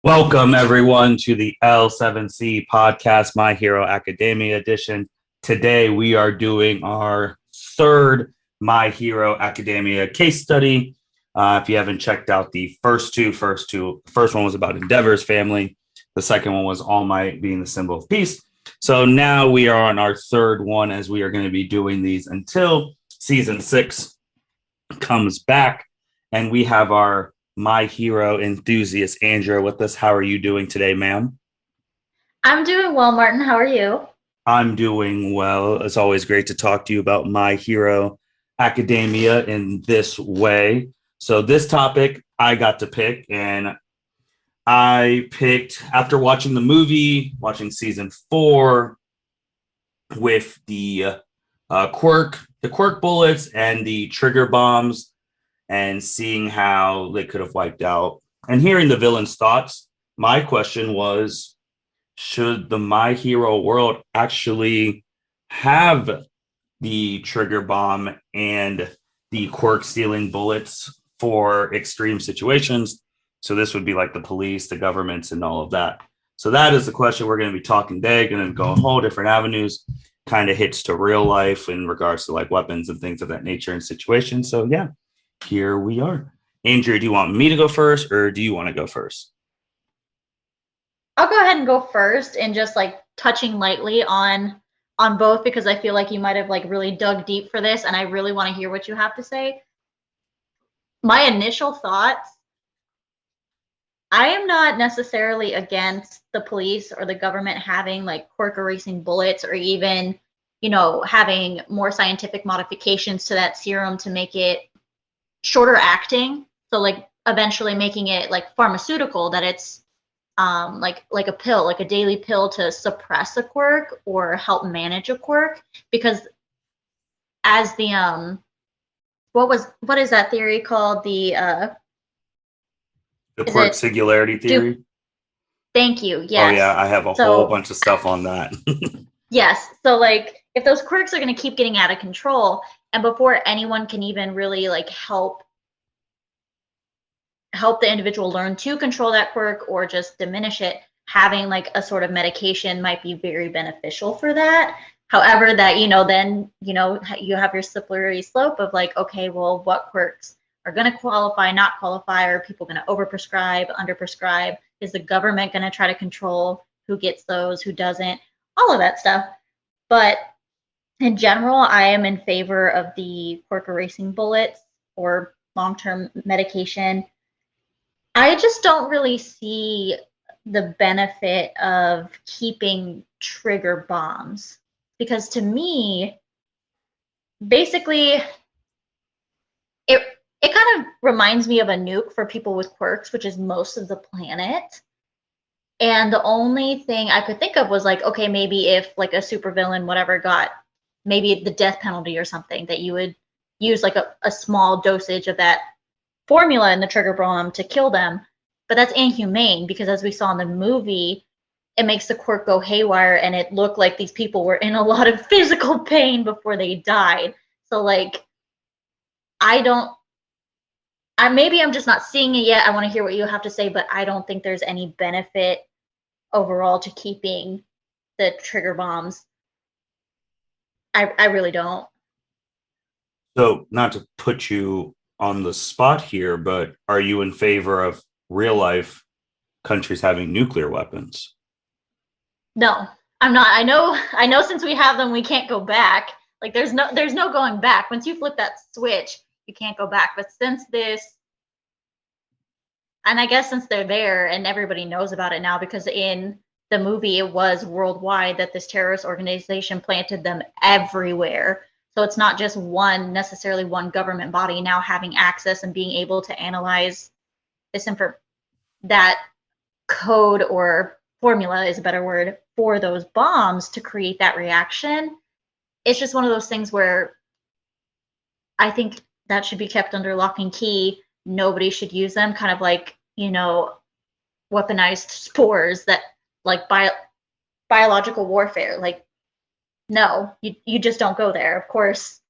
Welcome, everyone, to the L7C podcast, My Hero Academia edition. Today, we are doing our third My Hero Academia case study. If you haven't checked out the first one was about Endeavor's family. The second one was All Might being the symbol of peace. So now we are on our third one, as we are going to be doing these until season 6 comes back. And we have our My Hero enthusiast, Andrea, with us. How are you doing today, ma'am? I'm doing well, Martin. How are you? I'm doing well. It's always great to talk to you about My Hero Academia in this way. So this topic I got to pick, and I picked after watching the movie, watching season 4 with the quirk bullets and the trigger bombs, and seeing how they could have wiped out and hearing the villain's thoughts. My question was, should the My Hero world actually have the trigger bomb and the quirk stealing bullets for extreme situations? So this would be like the police, the governments, and all of that. So that is the question we're going to be talking today. Going to go a whole different avenues, kind of hits to real life in regards to like weapons and things of that nature and situations. So yeah, here we are. Andrew, do you want me to go first, or do you want to go first? I'll go ahead and go first and just like touching lightly on both because I feel like you might have like really dug deep for this and I really want to hear what you have to say. My initial thoughts, I am not necessarily against the police or the government having like quirk erasing bullets or even, having more scientific modifications to that serum to make it shorter acting. So like eventually making it like pharmaceutical, that it's like a pill, like a daily pill to suppress a quirk or help manage a quirk. Because as the what is that theory called? The quirk singularity theory. Thank you. Yes. Oh yeah, I have a whole bunch of stuff on that. Yes. So like if those quirks are going to keep getting out of control, and before anyone can even really like help the individual learn to control that quirk or just diminish it, having like a sort of medication might be very beneficial for that. However, that, then, you have your slippery slope of like, okay, well, what quirks are going to qualify, not qualify? Are people going to overprescribe, underprescribe? Is the government going to try to control who gets those, who doesn't? All of that stuff. But in general, I am in favor of the quirk erasing bullets or long-term medication. I just don't really see the benefit of keeping trigger bombs because to me, basically, it kind of reminds me of a nuke for people with quirks, which is most of the planet. And the only thing I could think of was like, okay, maybe if like a supervillain, whatever, got maybe the death penalty or something, that you would use like a small dosage of that formula in the trigger bomb to kill them. But that's inhumane because as we saw in the movie, it makes the quirk go haywire and it looked like these people were in a lot of physical pain before they died. So like, maybe I'm just not seeing it yet. I want to hear what you have to say, but I don't think there's any benefit overall to keeping the trigger bombs. I really don't. So not to put you on the spot here, but are you in favor of real life countries having nuclear weapons? No, I'm not. I know since we have them, we can't go back. Like there's no going back. Once you flip that switch, you can't go back. But and I guess since they're there and everybody knows about it now, because in the movie it was worldwide that this terrorist organization planted them everywhere. So it's not just necessarily one government body now having access and being able to analyze that code or formula is a better word for those bombs to create that reaction. It's just one of those things where I think that should be kept under lock and key. Nobody should use them, kind of like, weaponized spores that like biological warfare. Like, no, you just don't go there. Of course,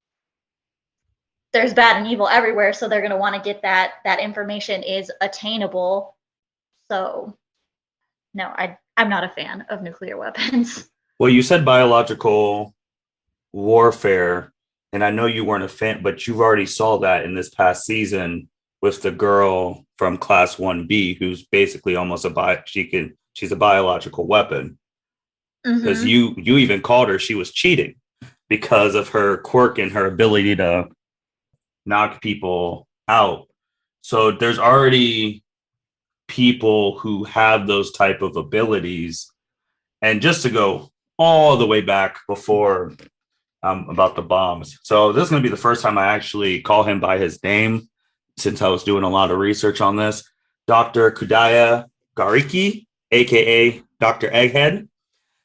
there's bad and evil everywhere, so they're going to want to get that information is attainable. So no, I'm not a fan of nuclear weapons. Well, you said biological warfare, and I know you weren't a fan, but you've already saw that in this past season with the girl from Class 1B, who's basically almost she's a biological weapon. Because Mm-hmm. you even called her, she was cheating because of her quirk and her ability to knock people out. So there's already people who have those type of abilities. And just to go all the way back before about the bombs. So this is going to be the first time I actually call him by his name since I was doing a lot of research on this. Dr. Kudaya Gariki, aka Dr. Egghead.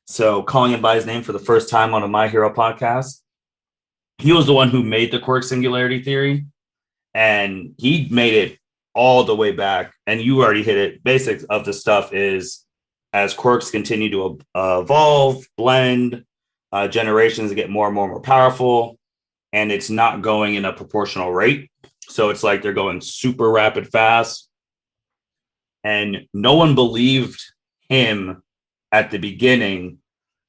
So calling him by his name for the first time on a My Hero podcast. He was the one who made the quirk singularity theory, and he made it all the way back. And you already hit it. Basics of the stuff is as quirks continue to evolve, blend, generations get more and more powerful, and it's not going in a proportional rate. So it's like they're going super rapid fast. And no one believed him at the beginning,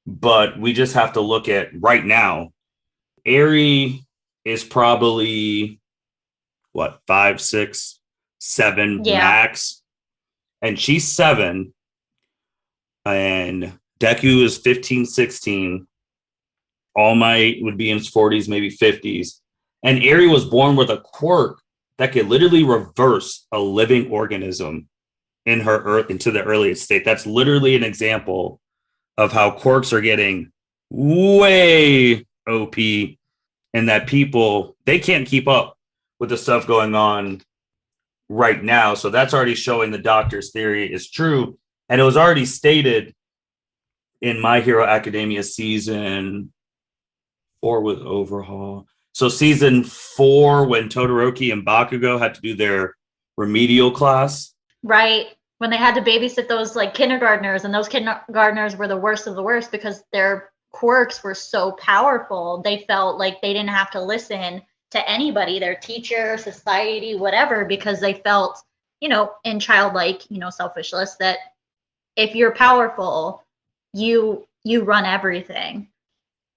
but we just have to look at right now. Aerie is probably what, 5, 6, 7 max, and she's 7, and Deku is 15, 16. All Might would be in his 40s, maybe 50s, and Aerie was born with a quirk that could literally reverse a living organism in her earth into the earliest state. That's literally an example of how quirks are getting way OP, and that people, they can't keep up with the stuff going on right now. So that's already showing the doctor's theory is true. And it was already stated in My Hero Academia season 4 with Overhaul. So season 4, when Todoroki and Bakugo had to do their remedial class. Right. When they had to babysit those like kindergartners, and those kindergartners were the worst of the worst because their quirks were so powerful. They felt like they didn't have to listen to anybody, their teacher, society, whatever, because they felt, in childlike, selfishness, that if you're powerful, you run everything.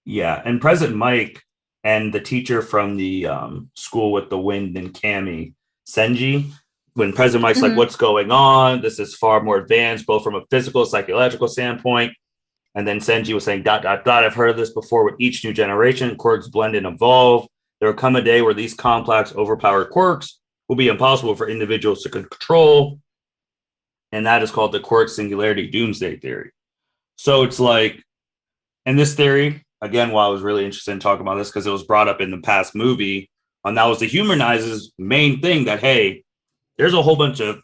Yeah. And President Mike and the teacher from the school with the wind and Kami, Senji, when President Mike's like, what's going on? This is far more advanced, both from a physical, psychological standpoint. And then Senji was saying, ... I've heard of this before. With each new generation, quirks blend and evolve. There will come a day where these complex, overpowered quirks will be impossible for individuals to control. And that is called the quirk singularity doomsday theory. So it's like, and this theory, again, why I was really interested in talking about this, because it was brought up in the past movie, and that was the humanizers' main thing, that, hey, there's a whole bunch of,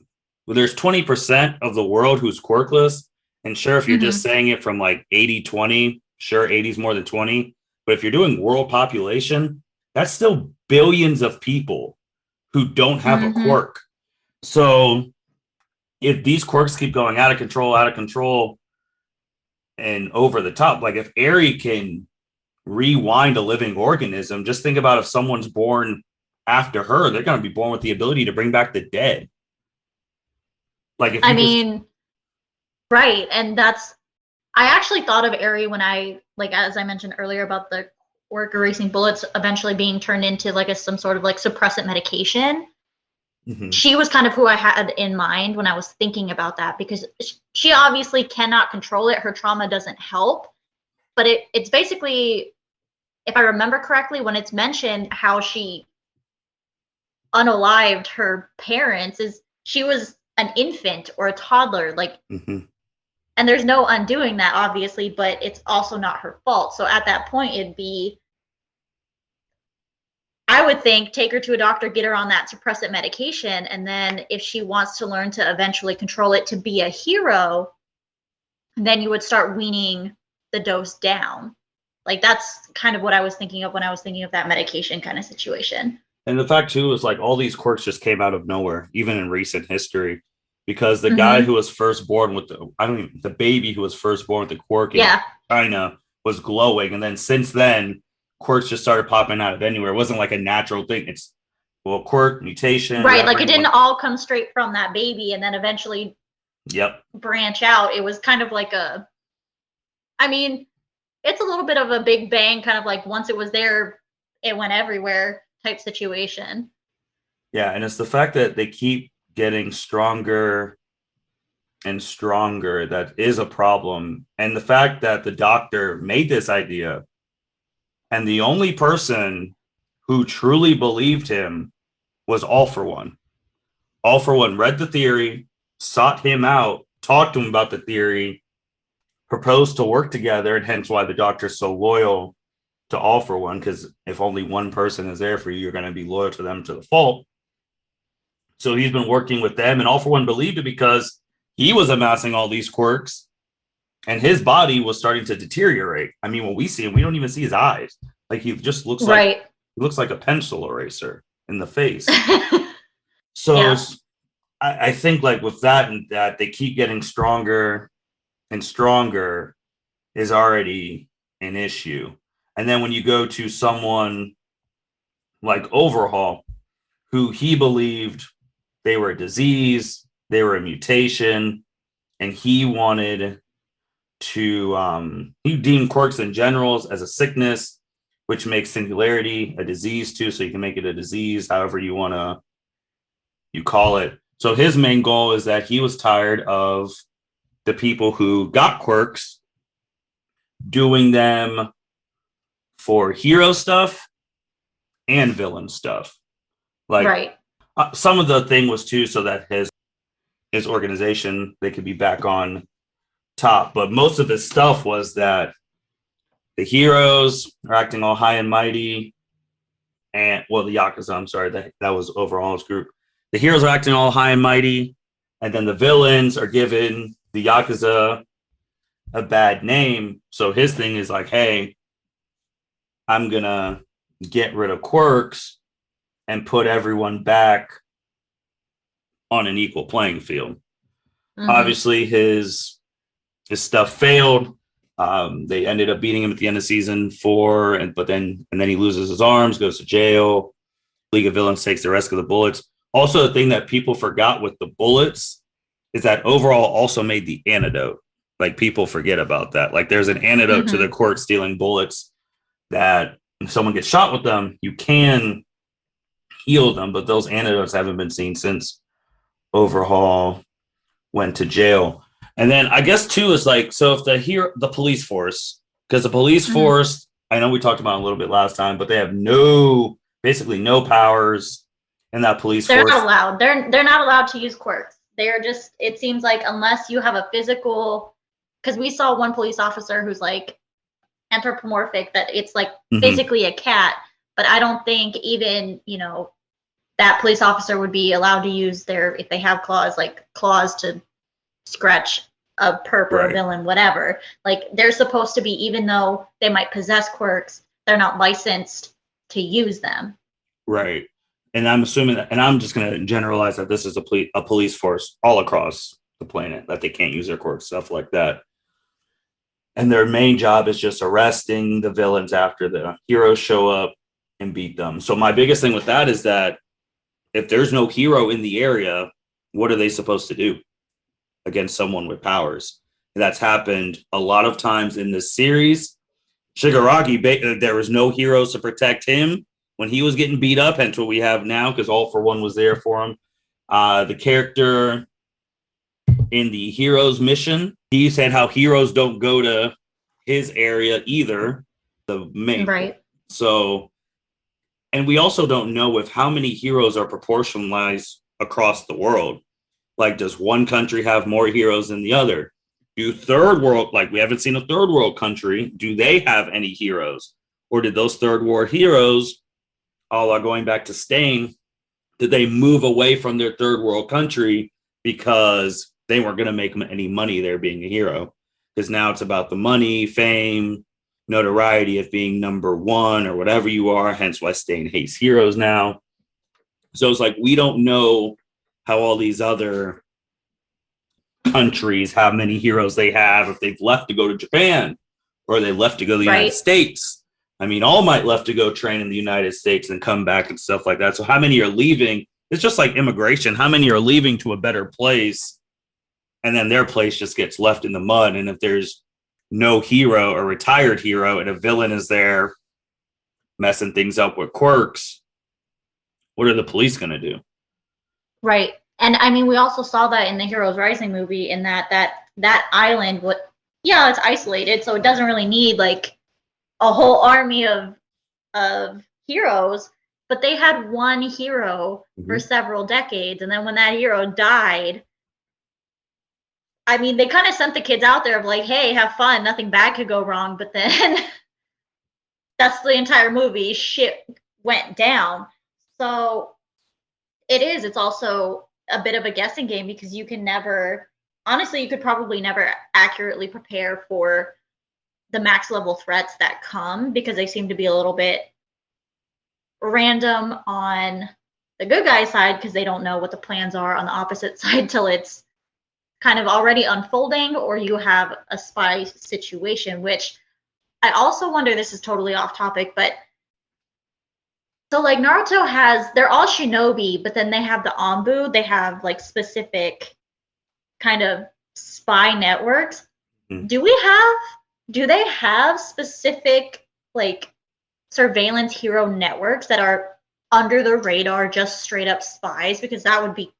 there's 20% of the world who's quirkless. And sure, if you're just saying it from like 80-20, sure, 80 is more than 20. But if you're doing world population, that's still billions of people who don't have a quirk. So if these quirks keep going out of control, and over the top, like if Aerie can rewind a living organism, just think about if someone's born after her, they're going to be born with the ability to bring back the dead. Like, if right. And I actually thought of Aerie when as I mentioned earlier about the quirk erasing bullets eventually being turned into like some sort of like suppressant medication. She was kind of who I had in mind when I was thinking about that, because she obviously cannot control it. Her trauma doesn't help, but it's basically, if I remember correctly, when it's mentioned how she unalived her parents, is she was an infant or a toddler, like, and there's no undoing that, obviously, but it's also not her fault. So at that point, it'd be, I would think, take her to a doctor, get her on that suppressant medication, and then if she wants to learn to eventually control it to be a hero, then you would start weaning the dose down. Like, that's kind of what I was thinking of when I was thinking of that medication kind of situation. And the fact, too, is like all these quirks just came out of nowhere, even in recent history, because the guy who was first born with the baby who was first born with the quirk in China was glowing. And then since then, quirks just started popping out of anywhere. It wasn't like a natural thing. It's, well, quirk, mutation. Right, like it didn't all come straight from that baby, and then eventually Yep. branch out. It was kind of like I mean, it's a little bit of a big bang, kind of like once it was there, it went everywhere type situation. Yeah, and it's the fact that they keep getting stronger and stronger that is a problem. And the fact that the doctor made this idea and the only person who truly believed him was All for One. All for One read the theory, sought him out, talked to him about the theory, proposed to work together, and hence why the doctor's so loyal to All for One, because if only one person is there for you, you're going to be loyal to them to the fault. So he's been working with them, and All for One believed it because he was amassing all these quirks and his body was starting to deteriorate. I mean, when we see him, we don't even see his eyes. Like he just looks right. like he looks like a pencil eraser in the face. So Yeah. I think like with that and that they keep getting stronger and stronger is already an issue. And then when you go to someone like Overhaul, who he believed they were a disease, they were a mutation, and he wanted to he deemed quirks in general as a sickness, which makes singularity a disease too. So you can make it a disease, however you want to you call it. So his main goal is that he was tired of the people who got quirks doing them for hero stuff and villain stuff. Like right. Some of the thing was too so that his organization they could be back on top, but most of his stuff was that the heroes are acting all high and mighty, and well, the Yakuza, I'm sorry, that was Overall's group. The heroes are acting all high and mighty, and then the villains are giving the Yakuza a bad name. So his thing is like, hey, I'm gonna get rid of quirks and put everyone back on an equal playing field. Mm-hmm. Obviously, his stuff failed. They ended up beating him at the end of season 4, but then he loses his arms, goes to jail. League of Villains takes the rest of the bullets. Also, the thing that people forgot with the bullets is that Overall also made the antidote. Like people forget about that. Like there's an antidote to the quirk stealing bullets that if someone gets shot with them, you can heal them, but those antidotes haven't been seen since Overhaul went to jail. And then I guess too is like, so if the police force, because the police force, I know we talked about it a little bit last time, but they have basically no powers in that police force. They're not allowed. They're not allowed to use quirks. They're just, it seems like unless you have a physical, because we saw one police officer who's like anthropomorphic, that it's like basically a cat, but I don't think even, that police officer would be allowed to use if they have claws to scratch a perp or a villain, whatever. Like they're supposed to be, even though they might possess quirks, they're not licensed to use them. Right. And I'm assuming that, and I'm just going to generalize that this is a police force all across the planet, that they can't use their quirks, stuff like that. And their main job is just arresting the villains after the heroes show up and beat them. So my biggest thing with that is that if there's no hero in the area, what are they supposed to do against someone with powers? And that's happened a lot of times in this series. Shigaraki, there was no heroes to protect him when he was getting beat up, hence what we have now, because All for One was there for him. The character in the heroes mission, he said how heroes don't go to his area either. The main right. So, and we also don't know if how many heroes are proportionalized across the world. Like, does one country have more heroes than the other? Do third world, like we haven't seen a third world country, do they have any heroes? Or did those third world heroes, all going back to Stain, did they move away from their third world country because they weren't going to make any money there being a hero? Because now it's about the money, fame, notoriety of being number one or whatever you are, hence why Stain hates heroes now. So it's like, we don't know how all these other countries, how many heroes they have, if they've left to go to Japan or they left to go to the United States. I mean, All Might left to go train in the United States and come back and stuff like that. So how many are leaving? It's just like immigration. How many are leaving to a better place and then their place just gets left in the mud. And if there's no hero or retired hero and a villain is there messing things up with quirks, what are the police going to do? Right. And I mean, we also saw that in the Heroes Rising movie, in that island, it's isolated, so it doesn't really need like a whole army of heroes, but they had one hero for several decades, and then when that hero died, I mean, they kind of sent the kids out there of like, hey, have fun, nothing bad could go wrong, but then that's the entire movie, shit went down. So it's also a bit of a guessing game, because you can never, honestly, you could probably never accurately prepare for the max level threats that come, because they seem to be a little bit random on the good guy side, because they don't know what the plans are on the opposite side till it's kind of already unfolding, or you have a spy situation, which I also wonder, this is totally off topic, but so like Naruto they're all shinobi, but then they have the Anbu, they have like specific kind of spy networks. Do they have specific like surveillance hero networks that are under the radar, just straight up spies? Because that would be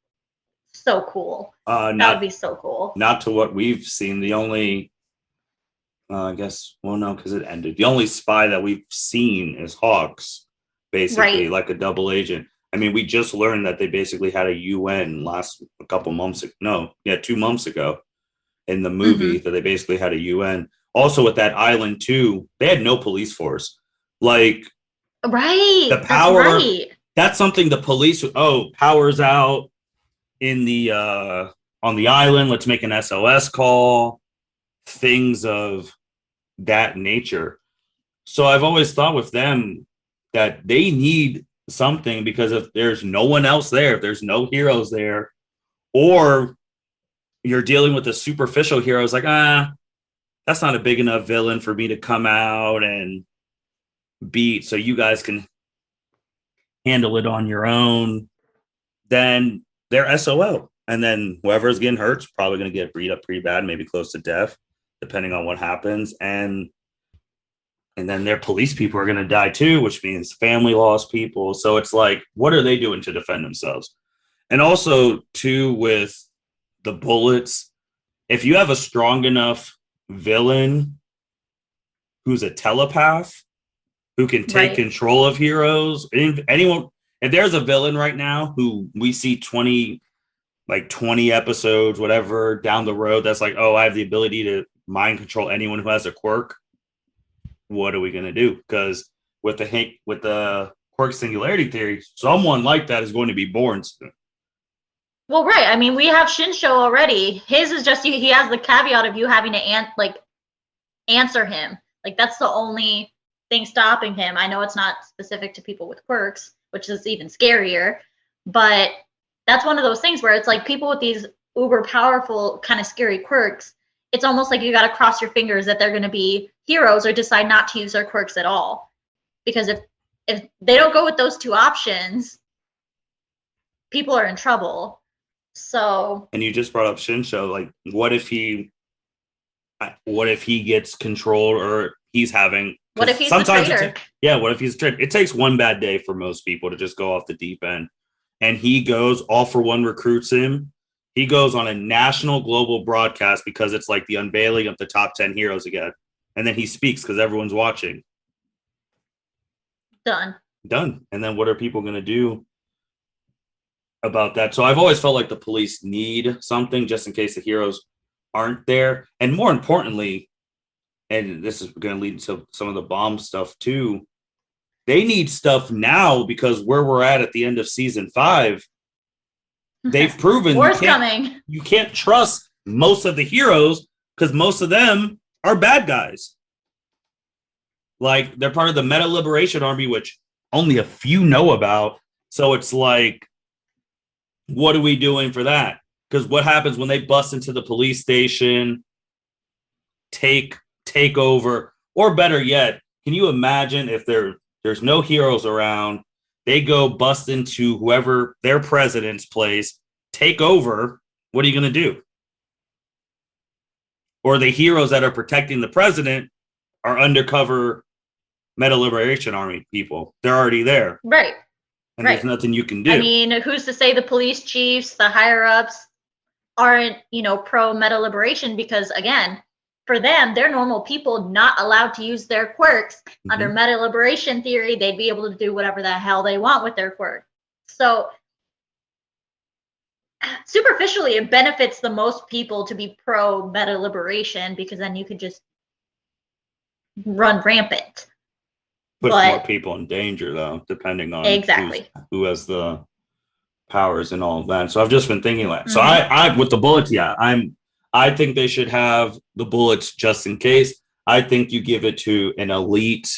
so cool. That would be so cool. Not to what we've seen. The only, I guess, well, no, because it ended. The only spy that we've seen is Hawks, basically, right, like a double agent. I mean, we just learned that they basically had a UN 2 months ago in the movie, that they basically had a UN. Also, with that island too, they had no police force. Like, right, the power. That's something the police. Oh, power's out in the on the island. Let's make an SOS call. Things of that nature. So I've always thought with them that they need something, because if there's no one else there, if there's no heroes there, or you're dealing with the superficial heroes, like, that's not a big enough villain for me to come out and beat, so you guys can handle it on your own, then they're SOL. And then whoever's getting hurt is probably going to get beat up pretty bad, maybe close to death, depending on what happens. And then their police people are going to die too, which means family lost people. So it's like, what are they doing to defend themselves? And also, too, with the bullets, if you have a strong enough villain who's a telepath, who can take control of heroes, if there's a villain right now who we see 20 episodes, whatever, down the road, that's like, oh, I have the ability to mind control anyone who has a quirk, what are we going to do? Because with the quirk singularity theory, someone like that is going to be born soon. Well, right. I mean, we have Shinsho already. His is just he has the caveat of you having to answer him. Like, that's the only thing stopping him. I know it's not specific to people with quirks, which is even scarier, but that's one of those things where it's like people with these uber powerful kind of scary quirks, it's almost like you got to cross your fingers that they're going to be heroes or decide not to use their quirks at all. Because if they don't go with those two options, people are in trouble. So, and you just brought up Shinsho. Like, what if he gets controlled, or he's having? What if he's a traitor? What if he's a traitor? It takes one bad day for most people to just go off the deep end, and he goes All for One recruits him. He goes on a national global broadcast because it's like the unveiling of the top 10 heroes again, and then he speaks because everyone's watching. Done. And then what are people going to do about that? So I've always felt like the police need something just in case the heroes aren't there. And more importantly, and this is going to lead to some of the bomb stuff too, they need stuff now, because where we're at the end of season 5, they've proven you can't trust most of the heroes, because most of them are bad guys. Like, they're part of the Meta Liberation Army, which only a few know about. So it's like, what are we doing for that? Because what happens when they bust into the police station, take over? Or better yet, can you imagine if there's no heroes around, they go bust into whoever their president's place, take over? What are you going to do? or the heroes that are protecting the president are undercover Meta Liberation Army people. They're already there. Right. And there's nothing you can do. I mean, who's to say the police chiefs, the higher ups aren't, pro Meta Liberation? Because again, for them, they're normal people not allowed to use their quirks. Under Meta Liberation theory, they'd be able to do whatever the hell they want with their quirk. So superficially, it benefits the most people to be pro Meta Liberation, because then you could just run rampant. Puts more people in danger, though, depending on who has the powers and all of that. So I've just been thinking that. So I with the bullets, I think they should have the bullets just in case. I think you give it to an elite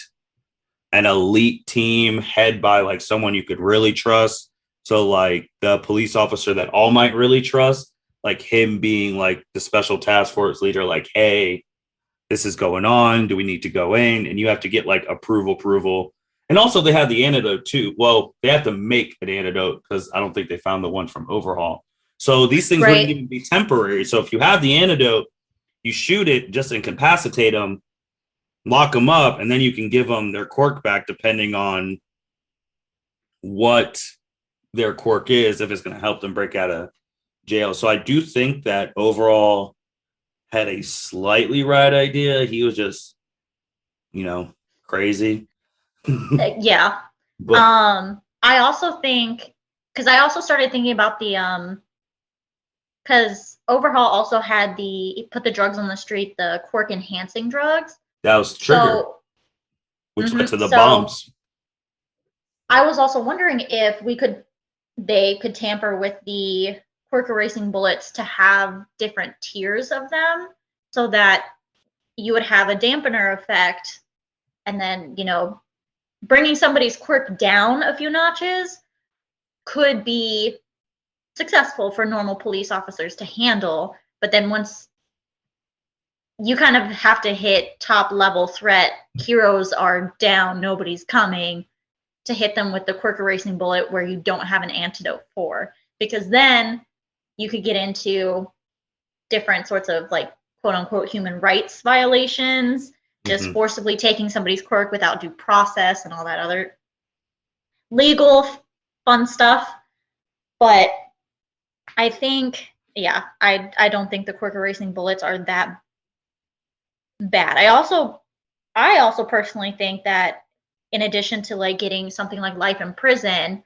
team head by like someone you could really trust. So like the police officer that all might really trust, like him being like the special task force leader, like, hey, this is going on. Do we need to go in? And you have to get like approval. And also they have the antidote too. Well, they have to make an antidote because I don't think they found the one from Overhaul. So these things wouldn't even be temporary. So if you have the antidote, you shoot it, just incapacitate them, lock them up, and then you can give them their quirk back depending on what their quirk is, if it's going to help them break out of jail. So I do think that Overall had a slightly right idea. He was just, crazy. Yeah. But, I also think, because I also started thinking about the, because Overhaul also had put the drugs on the street, the quirk enhancing drugs. That was Trigger, which led to the bombs. I was also wondering if they could tamper with the quirk erasing bullets to have different tiers of them, so that you would have a dampener effect, and then bringing somebody's quirk down a few notches could be successful for normal police officers to handle. But then once you kind of have to hit top level threat, heroes are down, nobody's coming, to hit them with the quirk erasing bullet where you don't have an antidote for, because then you could get into different sorts of like quote unquote human rights violations, just forcibly taking somebody's quirk without due process and all that other legal fun stuff. But I think, I don't think the quirk erasing bullets are that bad. I also personally think that in addition to like getting something like life in prison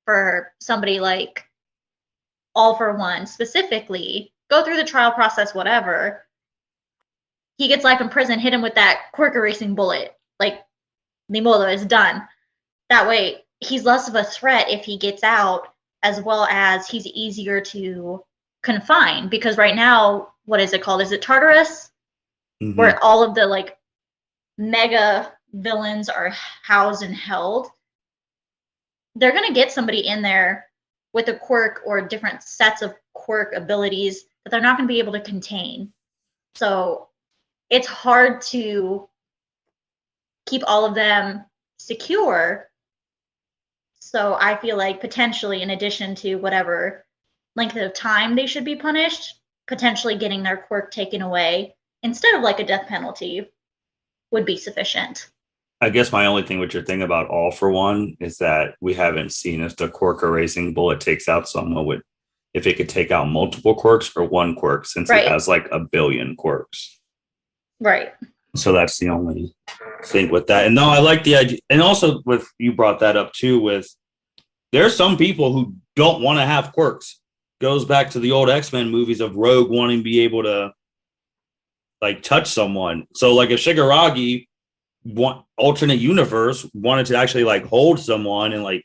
for somebody like All for One specifically, go through the trial process, whatever, he gets life in prison, hit him with that quirk erasing bullet, like ni modo, is done. That way he's less of a threat if he gets out, as well as he's easier to confine, because right now, what is it called? Is it Tartarus? Where all of the like mega villains are housed and held. They're going to get somebody in there with a quirk or different sets of quirk abilities that they're not going to be able to contain. So it's hard to keep all of them secure. So I feel like potentially, in addition to whatever length of time they should be punished, potentially getting their quirk taken away instead of like a death penalty would be sufficient. I guess my only thing with your thing about All for One is that we haven't seen if the quirk erasing bullet takes out someone if it could take out multiple quirks or one quirk, since it has like 1 billion quirks. Right. So that's the only thing with that. And no, I like the idea. And also with, you brought that up too, with there's some people who don't want to have quirks. Goes back to the old X-Men movies of Rogue wanting to be able to like touch someone. So like if Shigaragi, alternate universe, wanted to actually like hold someone and like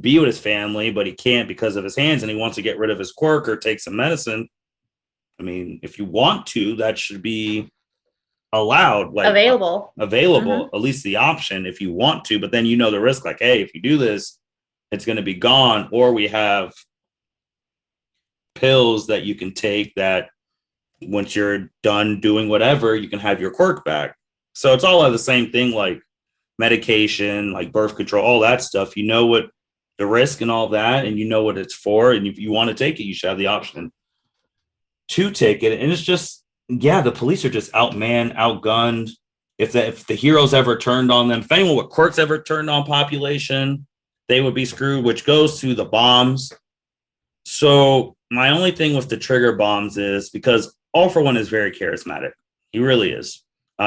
be with his family, but he can't because of his hands, and he wants to get rid of his quirk or take some medicine. I mean, if you want to, that should be allowed, like available, at least the option if you want to. But then the risk, like, hey, if you do this, it's going to be gone. Or we have pills that you can take that once you're done doing whatever, you can have your quirk back. So it's all the same thing, like medication, like birth control, all that stuff. You know what the risk and all that, and you know what it's for. And if you want to take it, you should have the option to take it. And it's just, yeah, the police are just outmanned, outgunned. If the heroes ever turned on them, if anyone with quirks ever turned on population, they would be screwed, which goes to the bombs. So my only thing with the trigger bombs is because All for One is very charismatic. He really is.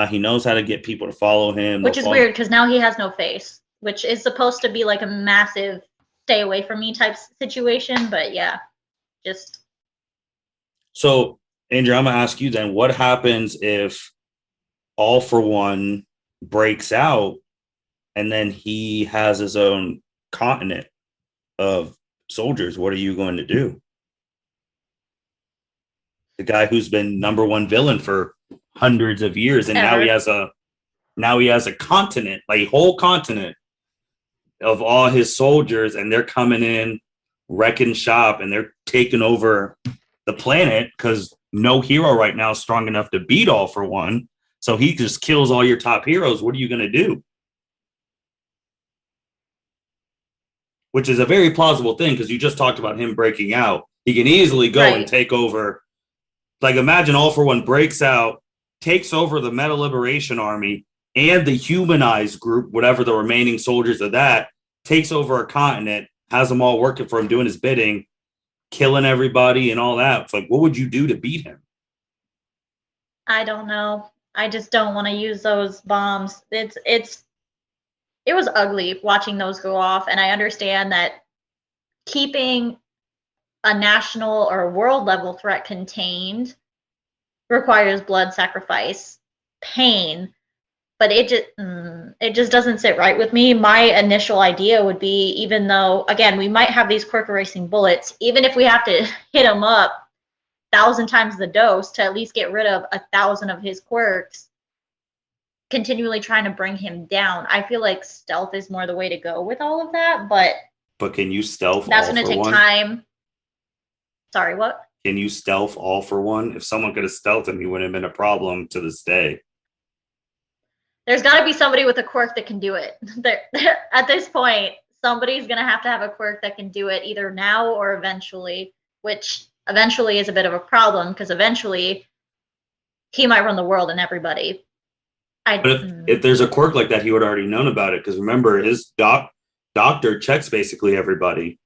He knows how to get people to follow him. Which is weird because now he has no face, which is supposed to be like a massive stay away from me type situation. But yeah, just. So, Andrew, I'm gonna ask you then, what happens if All for One breaks out and then he has his own continent of soldiers? What are you going to do? The guy who's been number one villain for hundreds of years, and now he has a continent, like a whole continent of all his soldiers, and they're coming in, wrecking shop, and they're taking over the planet because no hero right now is strong enough to beat All for One. So he just kills all your top heroes. What are you going to do? Which is a very plausible thing because you just talked about him breaking out. He can easily go and take over. Like, imagine All for One breaks out, takes over the Meta Liberation Army and the humanized group, whatever the remaining soldiers of that, takes over a continent, has them all working for him, doing his bidding, killing everybody and all that. It's like, what would you do to beat him? I don't know. I just don't want to use those bombs. It was ugly watching those go off, and I understand that keeping a national or a world level threat contained requires blood, sacrifice, pain, but it just doesn't sit right with me. My initial idea would be, even though again we might have these quirk erasing bullets, even if we have to hit him up 1,000 times the dose to at least get rid of 1,000 of his quirks, continually trying to bring him down, I feel like stealth is more the way to go with all of that. But can you stealth? That's going to take time. Sorry, what? Can you stealth All for One? If someone could have stealthed him, he wouldn't have been a problem to this day. There's got to be somebody with a quirk that can do it. At this point, somebody's going to have a quirk that can do it either now or eventually, which eventually is a bit of a problem because eventually he might run the world and everybody. But if there's a quirk like that, he would have already known about it because remember, his doctor checks basically everybody.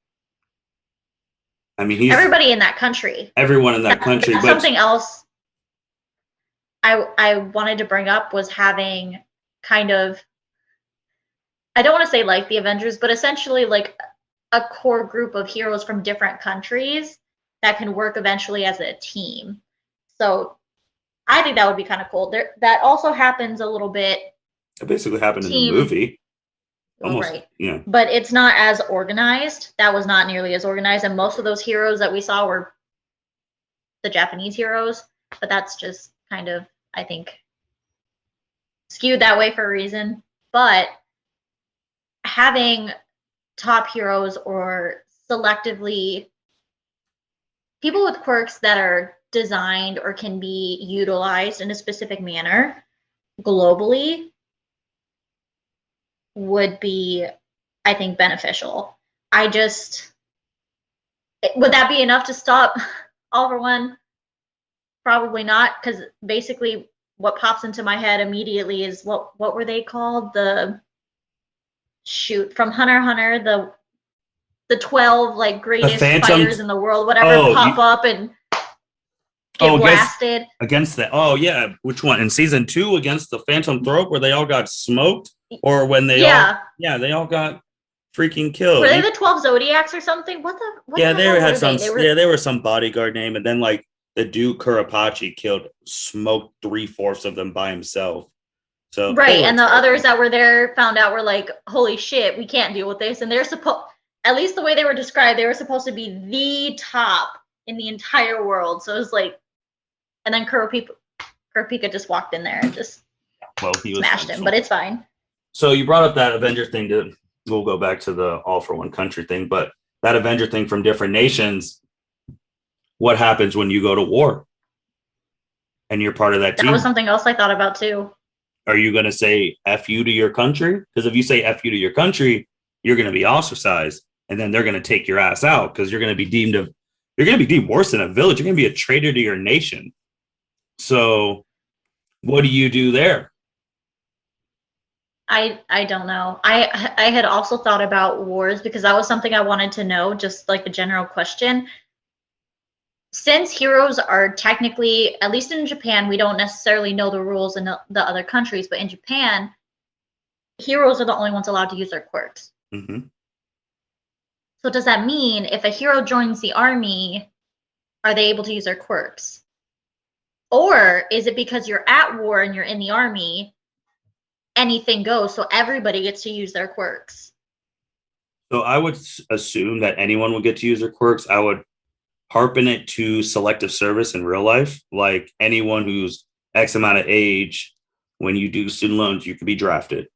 I mean, he's everybody in that country. Everyone in that country. But something else I wanted to bring up was having kind of, I don't want to say like the Avengers, but essentially like a core group of heroes from different countries that can work eventually as a team. So I think that would be kind of cool. That also happens a little bit. It basically happened in the movie. Almost, right. Yeah. But it's not as organized. That was not nearly as organized. And most of those heroes that we saw were the Japanese heroes. But that's just kind of, I think, skewed that way for a reason. But having top heroes or selectively people with quirks that are designed or can be utilized in a specific manner globally would be, I think, beneficial. Would that be enough to stop All for One? Probably not, because basically what pops into my head immediately is what were they called? From Hunter x Hunter, the 12 like greatest fighters in the world, whatever, pop up and get blasted. Against that. Oh yeah, which one? In season 2 against the Phantom Throat where they all got smoked? Or when they they all got freaking killed. Were they the 12 Zodiacs or something? They were some bodyguard name, and then like the Duke Kurapachi smoked 3/4 of them by himself. So right, and the others that were there found out were like, holy shit, we can't deal with this. And they're supposed, at least the way they were described, they were supposed to be the top in the entire world. So it was like, and then Kurapika just walked in there and just smashed him, but it's fine. So you brought up that Avenger thing. We'll go back to the All for One country thing, but that Avenger thing from different nations. What happens when you go to war and you're part of that team? That was something else I thought about too. Are you going to say F you to your country? Because if you say F you to your country, you're going to be ostracized, and then they're going to take your ass out because you're going to be deemed worse than a village. You're going to be a traitor to your nation. So what do you do there? I don't know. I had also thought about wars because that was something I wanted to know, just like a general question. Since heroes are technically, at least in Japan, we don't necessarily know the rules in the other countries, but in Japan, heroes are the only ones allowed to use their quirks. Mm-hmm. So does that mean if a hero joins the army, are they able to use their quirks? Or is it because you're at war and you're in the army, anything goes, so everybody gets to use their quirks? So I would assume that anyone would get to use their quirks. I would harpen it to selective service in real life, like anyone who's X amount of age, when you do student loans, you could be drafted.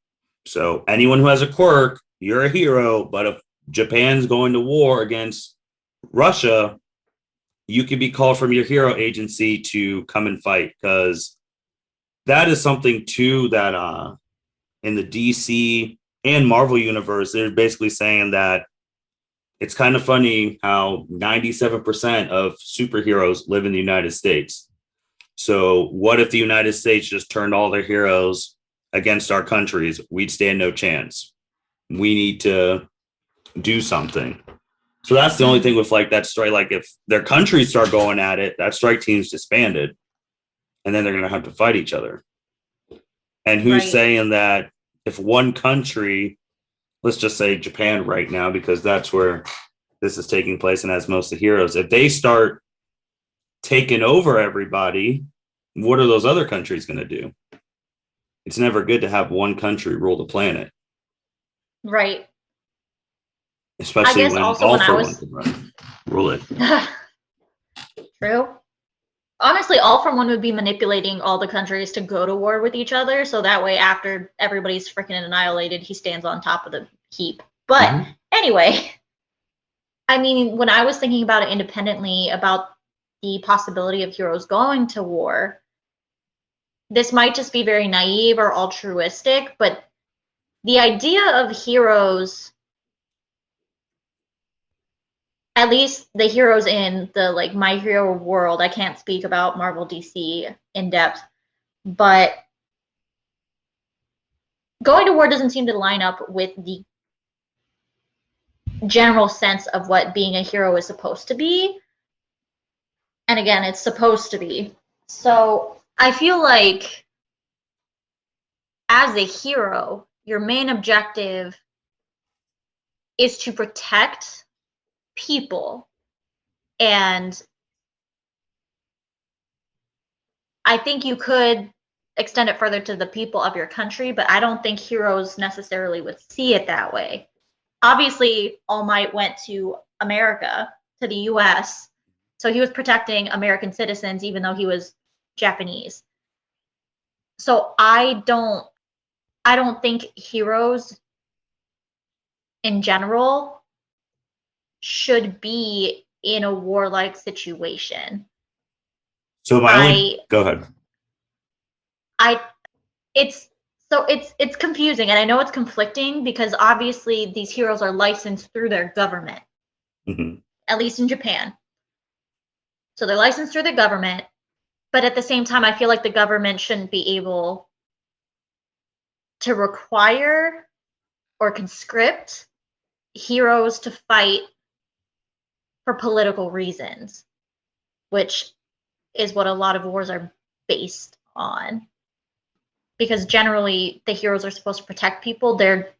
So anyone who has a quirk, you're a hero. But if Japan's going to war against Russia, you could be called from your hero agency to come and fight, because that is something too that in the DC and Marvel universe, they're basically saying that it's kind of funny how 97% of superheroes live in the United States. So, what if the United States just turned all their heroes against our countries? We'd stand no chance. We need to do something. So, that's the only thing with like that strike. Like, if their countries start going at it, that strike team's disbanded, and then they're going to have to fight each other. And who's Right. saying that if one country, let's just say Japan right now, because that's where this is taking place and has most of the heroes, if they start taking over everybody, what are those other countries going to do? It's never good to have one country rule the planet, Right. I especially guess when also all when I for one was can rule it. true. Honestly, All for One would be manipulating all the countries to go to war with each other, so that way after everybody's freaking annihilated, he stands on top of the heap. But Mm-hmm. anyway, I mean, when I was thinking about it independently about the possibility of heroes going to war, this might just be very naive or altruistic, but the idea of heroes, at least the heroes in the like My Hero world, I can't speak about Marvel DC in depth, but going to war doesn't seem to line up with the general sense of what being a hero is supposed to be. And again, it's supposed to be. So I feel like as a hero, your main objective is to protect people. And I think you could extend it further to the people of your country, but I don't think heroes necessarily would see it that way. Obviously, All Might went to America, to the US, so he was protecting American citizens even though he was Japanese. So I don't think heroes in general should be in a warlike situation. So my only I go ahead. I it's it's confusing and I know it's conflicting because obviously these heroes are licensed through their government, Mm-hmm. at least in Japan. So they're licensed through the government, but at the same time I feel like the government shouldn't be able to require or conscript heroes to fight for political reasons, which is what a lot of wars are based on. Because generally, the heroes are supposed to protect people. Their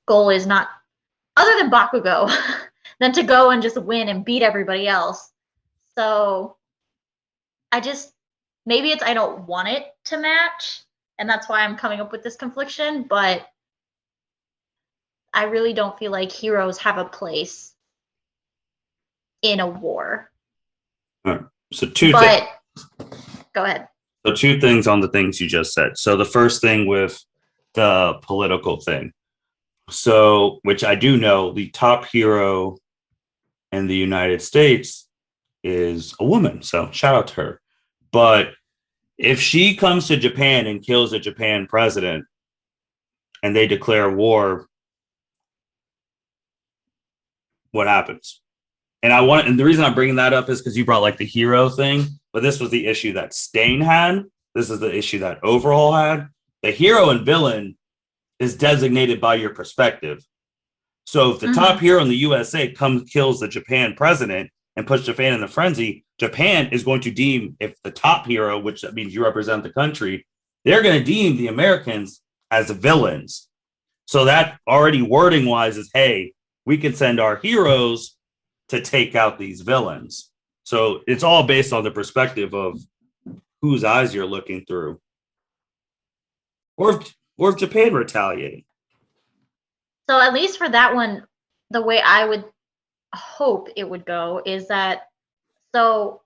goal is not, other than Bakugo, than to go and just win and beat everybody else. So I just, maybe it's I don't want it to match, and that's why I'm coming up with this confliction, but I really don't feel like heroes have a place in a war. All right. So But go ahead. two things on the things you just said. So the first thing with the political thing. So, which I do know, the top hero in the United States is a woman. So shout out to her. But if she comes to Japan and kills a Japan president and they declare war, what happens? And the reason I'm bringing that up is because you brought like the hero thing. but this was the issue that Stain had. This is the issue that Overhaul had. The hero and villain is designated by your perspective. So if the top hero in the USA kills the Japan president and puts Japan in a frenzy, Japan is going to deem, if the top hero, which that means you represent the country, they're going to deem the Americans as villains. So that already wording wise is, hey, we can send our heroes to take out these villains. So it's all based on the perspective of whose eyes you're looking through. Or if Japan retaliating. So at least for that one, the way I would hope it would go is that so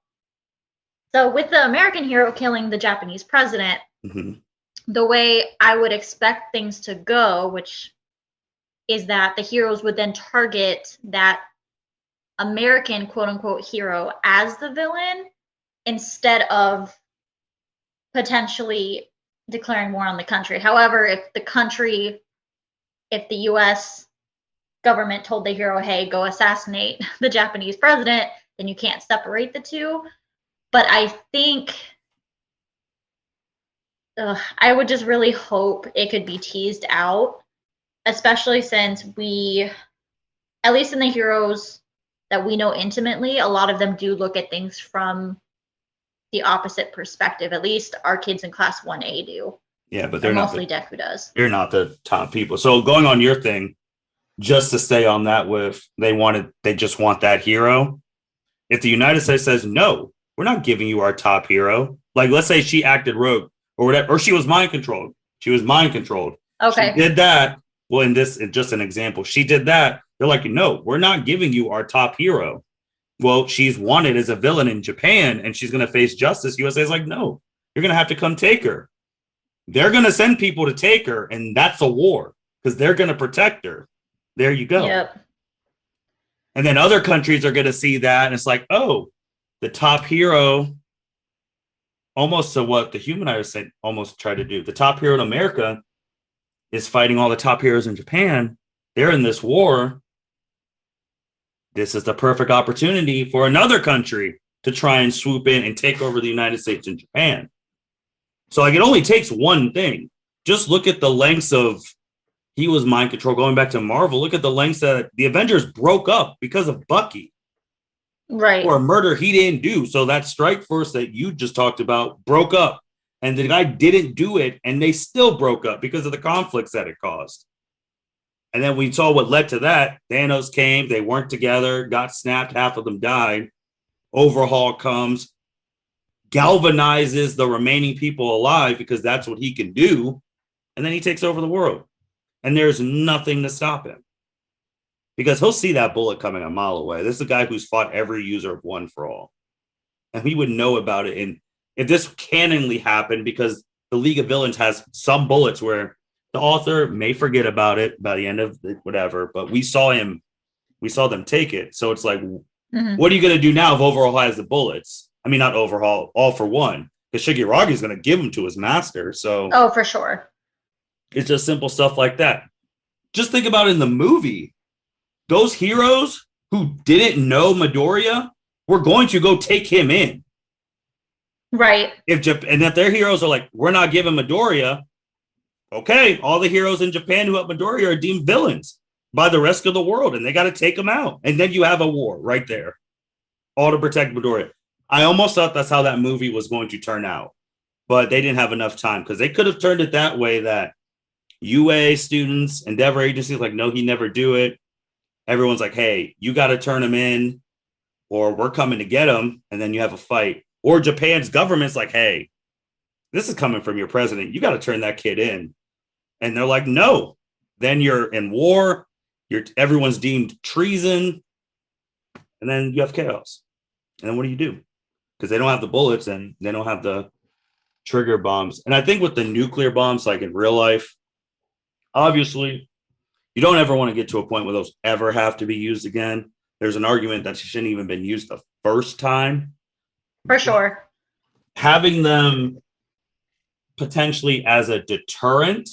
with the American hero killing the Japanese president, the way I would expect things to go, which is that the heroes would then target that American quote unquote hero as the villain instead of potentially declaring war on the country. However, if the US government told the hero, hey, go assassinate the Japanese president, then you can't separate the two. But I think I would just really hope it could be teased out, especially since we, at least in the heroes that we know intimately, a lot of them do look at things from the opposite perspective. At least our kids in class 1A do. Yeah, but they're mostly Deku does. You're not the top people. So going on your thing, just to stay on that with they just want that hero. If the United States says no, we're not giving you our top hero. Like let's say she acted rogue or whatever, or she was mind controlled. Okay. She did that. Well, in this, just an example, she did that. They're like, no, we're not giving you our top hero. Well, she's wanted as a villain in Japan and she's going to face justice. USA is like, no, you're going to have to come take her. They're going to send people to take her, and that's a war because they're going to protect her. There you go. Yep. And then other countries are going to see that, and it's like, oh, the top hero, almost to what the Humanizers said, almost try to do. The top hero in America is fighting all the top heroes in Japan. They're in this war. This is the perfect opportunity for another country to try and swoop in and take over the United States and Japan. So like it only takes one thing. Just look at the lengths of he was mind control. Going back to Marvel, look at the lengths that the Avengers broke up because of Bucky. Right. Or a murder he didn't do. So that strike force that you just talked about broke up. And the guy didn't do it, and they still broke up because of the conflicts that it caused. And then we saw what led to that. Thanos came, they weren't together, got snapped, half of them died. Overhaul comes, galvanizes the remaining people alive because that's what he can do. And then he takes over the world. And there's nothing to stop him. Because he'll see that bullet coming a mile away. This is a guy who's fought every user of One for All. And he would know about it. And if this canonly happened, because the League of Villains has some bullets where the author may forget about it by the end of whatever, but we saw them take it. So it's like, what are you going to do now if Overhaul has the bullets? I mean, not Overhaul, All for One, because Shigaraki is going to give them to his master. So, oh, for sure. It's just simple stuff like that. Just think about it in the movie. Those heroes who didn't know Midoriya were going to go take him in. Right. If their heroes are like, we're not giving Midoriya, okay, all the heroes in Japan who have Midoriya are deemed villains by the rest of the world, and they got to take them out. And then you have a war right there, all to protect Midoriya. I almost thought that's how that movie was going to turn out, but they didn't have enough time because they could have turned it that way that UA students, Endeavor agencies like, no, he never do it. Everyone's like, hey, you got to turn him in or we're coming to get him. And then you have a fight. Or Japan's government's like, hey, this is coming from your president. You got to turn that kid in. And they're like, no. Then you're in war. Everyone's deemed treason. And then you have chaos. And then what do you do? Because they don't have the bullets and they don't have the trigger bombs. And I think with the nuclear bombs, like in real life, obviously, you don't ever want to get to a point where those ever have to be used again. There's an argument that shouldn't even been used the first time. For sure. Having them potentially as a deterrent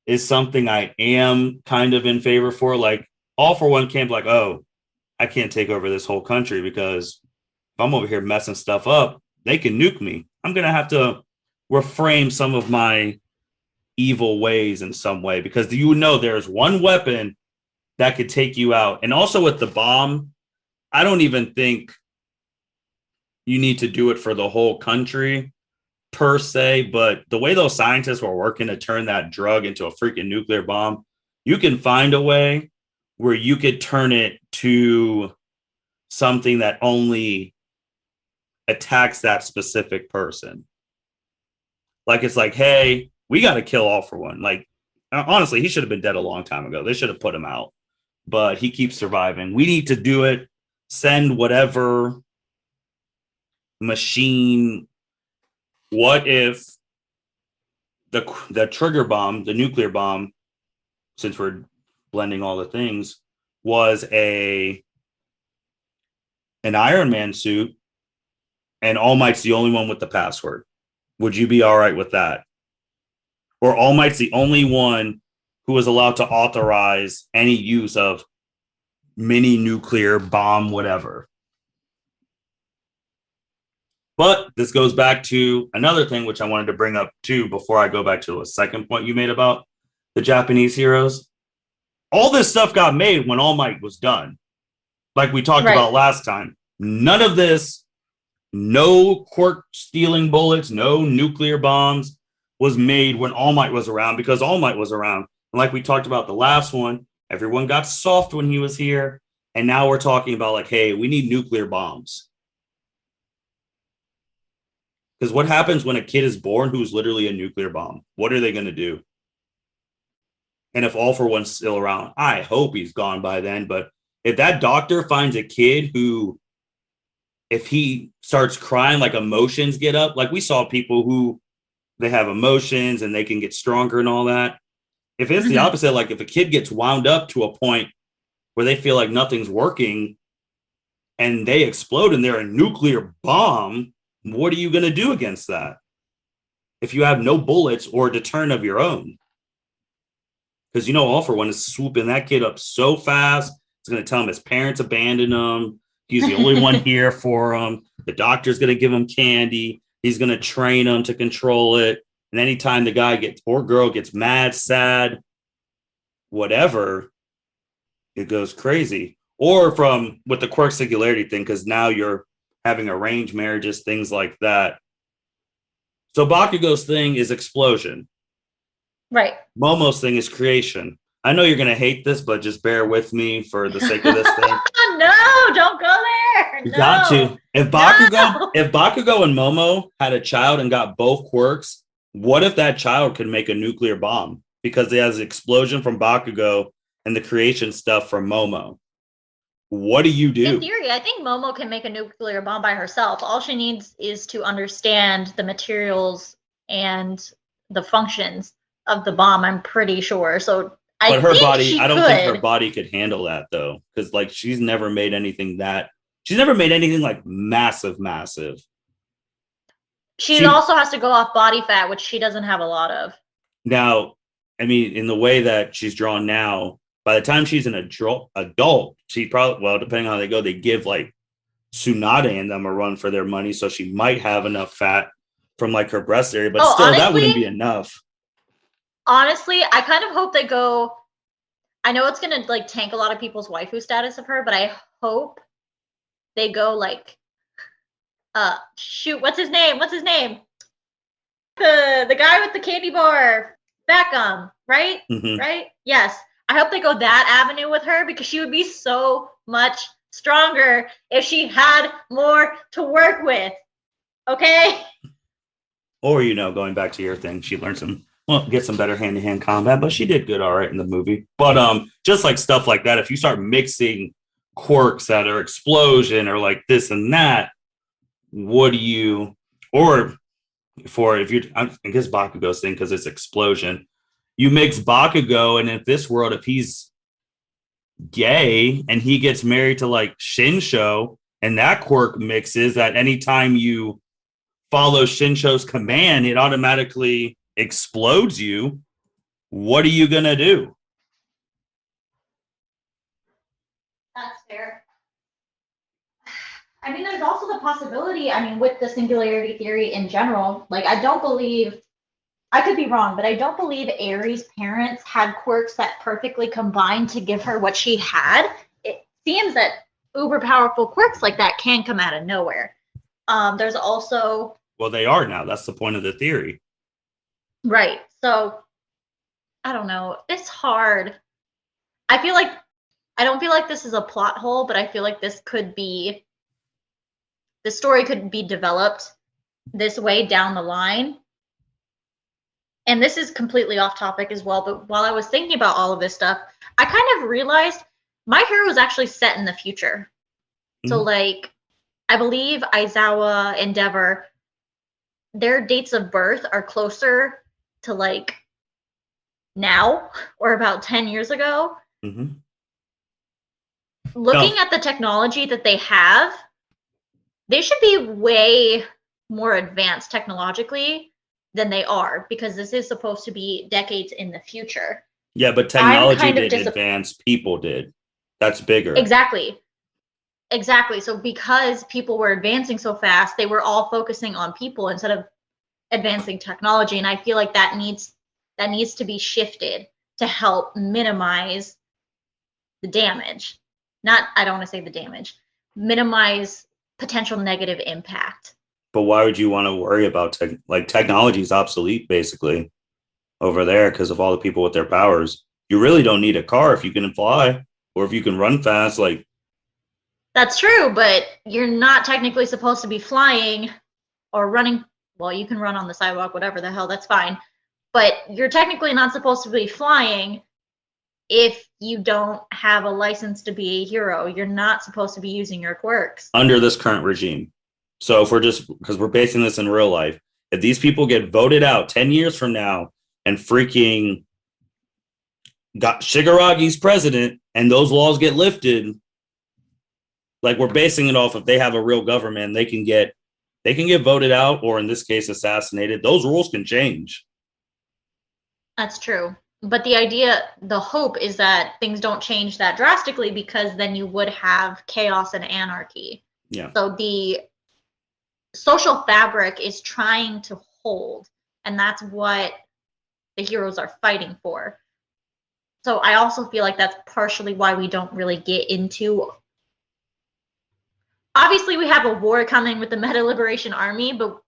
is something I am kind of in favor for. Like, All for One can't be like, oh, I can't take over this whole country because if I'm over here messing stuff up, they can nuke me. I'm going to have to reframe some of my evil ways in some way because you know there's one weapon that could take you out. And also with the bomb, I don't even think you need to do it for the whole country per se, but the way those scientists were working to turn that drug into a freaking nuclear bomb, you can find a way where you could turn it to something that only attacks that specific person. Like it's like, hey, we got to kill All for One. Like honestly, he should have been dead a long time ago. They should have put him out, but he keeps surviving. We need to do it. Send whatever machine. What if the trigger bomb, the nuclear bomb, since we're blending all the things, was an Iron Man suit, and All Might's the only one with the password? Would you be all right with that? Or All Might's the only one who is allowed to authorize any use of mini nuclear bomb, whatever. But this goes back to another thing, which I wanted to bring up too, before I go back to a second point you made about the Japanese heroes. All this stuff got made when All Might was done. Like we talked about last time. None of this, no quirk stealing bullets, no nuclear bombs was made when All Might was around because All Might was around. And like we talked about the last one, everyone got soft when he was here. And now we're talking about like, hey, we need nuclear bombs. Because what happens when a kid is born who's literally a nuclear bomb? What are they going to do? And if All for One's still around, I hope he's gone by then. But if that doctor finds a kid who, if he starts crying, like emotions get up, like we saw people who they have emotions and they can get stronger and all that. If it's the opposite, like if a kid gets wound up to a point where they feel like nothing's working and they explode and they're a nuclear bomb, what are you going to do against that? If you have no bullets or a deterrent of your own? Because you know, All for One is swooping that kid up so fast. It's going to tell him his parents abandoned him. He's the only one here for him. The doctor's going to give him candy. He's going to train him to control it. And anytime the guy gets or girl gets mad, sad, whatever, it goes crazy. Or from with the quirk singularity thing, because now you're having arranged marriages, things like that. So Bakugo's thing is explosion. Right. Momo's thing is creation. I know you're going to hate this, but just bear with me for the sake of this thing. No, don't go there. You got to. If Bakugo and Momo had a child and got both quirks, what if that child could make a nuclear bomb? Because they has explosion from Bakugo and the creation stuff from Momo. What do you do? In theory, I think Momo can make a nuclear bomb by herself. All she needs is to understand the materials and the functions of the bomb, I'm pretty sure. So I don't think her body could handle that though. Because like she's never made anything like massive. She also has to go off body fat, which she doesn't have a lot of. Now, I mean, in the way that she's drawn now, by the time she's an adult, she probably, well, depending on how they go, they give like Tsunade and them a run for their money. So she might have enough fat from like her breast area, but still, honestly, that wouldn't be enough. Honestly, I kind of hope they go. I know it's going to like tank a lot of people's waifu status of her, but I hope they go like, shoot, what's his name? The guy with the candy bar, Beckham, right? Mm-hmm. Right? Yes. I hope they go that avenue with her because she would be so much stronger if she had more to work with. Okay? Or, you know, going back to your thing, she learned get some better hand-to-hand combat, but she did good all right in the movie. But just like stuff like that, if you start mixing quirks that are explosion or like this and that, what do you, or for if you, I guess Bakugo's thing because it's explosion, you mix Bakugo, and in this world, if he's gay and he gets married to like Shinsho, and that quirk mixes, that anytime you follow Shinsho's command, it automatically explodes you. What are you gonna do? That's fair. I mean, there's also the possibility, I mean, with the singularity theory in general, like, I don't believe, I could be wrong, but I don't believe Aries' parents had quirks that perfectly combined to give her what she had. It seems that uber powerful quirks like that can come out of nowhere. There's also. Well, they are now. That's the point of the theory. Right. So, I don't know. It's hard. I feel like, I don't feel like this is a plot hole, but I feel like this story could be developed this way down the line. And this is completely off topic as well, but while I was thinking about all of this stuff, I kind of realized my hero is actually set in the future. Mm-hmm. So, like, I believe Aizawa and Endeavor, their dates of birth are closer to, like, now or about 10 years ago. Mm-hmm. Looking at the technology that they have, they should be way more advanced technologically than they are, because this is supposed to be decades in the future. Yeah, but technology didn't advance, people did. That's bigger. Exactly. So because people were advancing so fast, they were all focusing on people instead of advancing technology. And I feel like that needs to be shifted to help minimize the damage. I don't want to say the damage. Minimize potential negative impact. But why would you want to worry about technology is obsolete basically over there because of all the people with their powers. You really don't need a car if you can fly or if you can run fast. Like, that's true, but you're not technically supposed to be flying or running. Well, you can run on the sidewalk, whatever the hell, that's fine. But you're technically not supposed to be flying if you don't have a license to be a hero. You're not supposed to be using your quirks. Under this current regime. So if because we're basing this in real life, if these people get voted out 10 years from now and freaking got Shigaragi's president and those laws get lifted, like, we're basing it off if they have a real government, they can get voted out, or in this case, assassinated. Those rules can change. That's true. But the hope is that things don't change that drastically, because then you would have chaos and anarchy. Yeah. So the social fabric is trying to hold, and that's what the heroes are fighting for. So I also feel like that's partially why we don't really get into. Obviously, we have a war coming with the Meta Liberation Army, but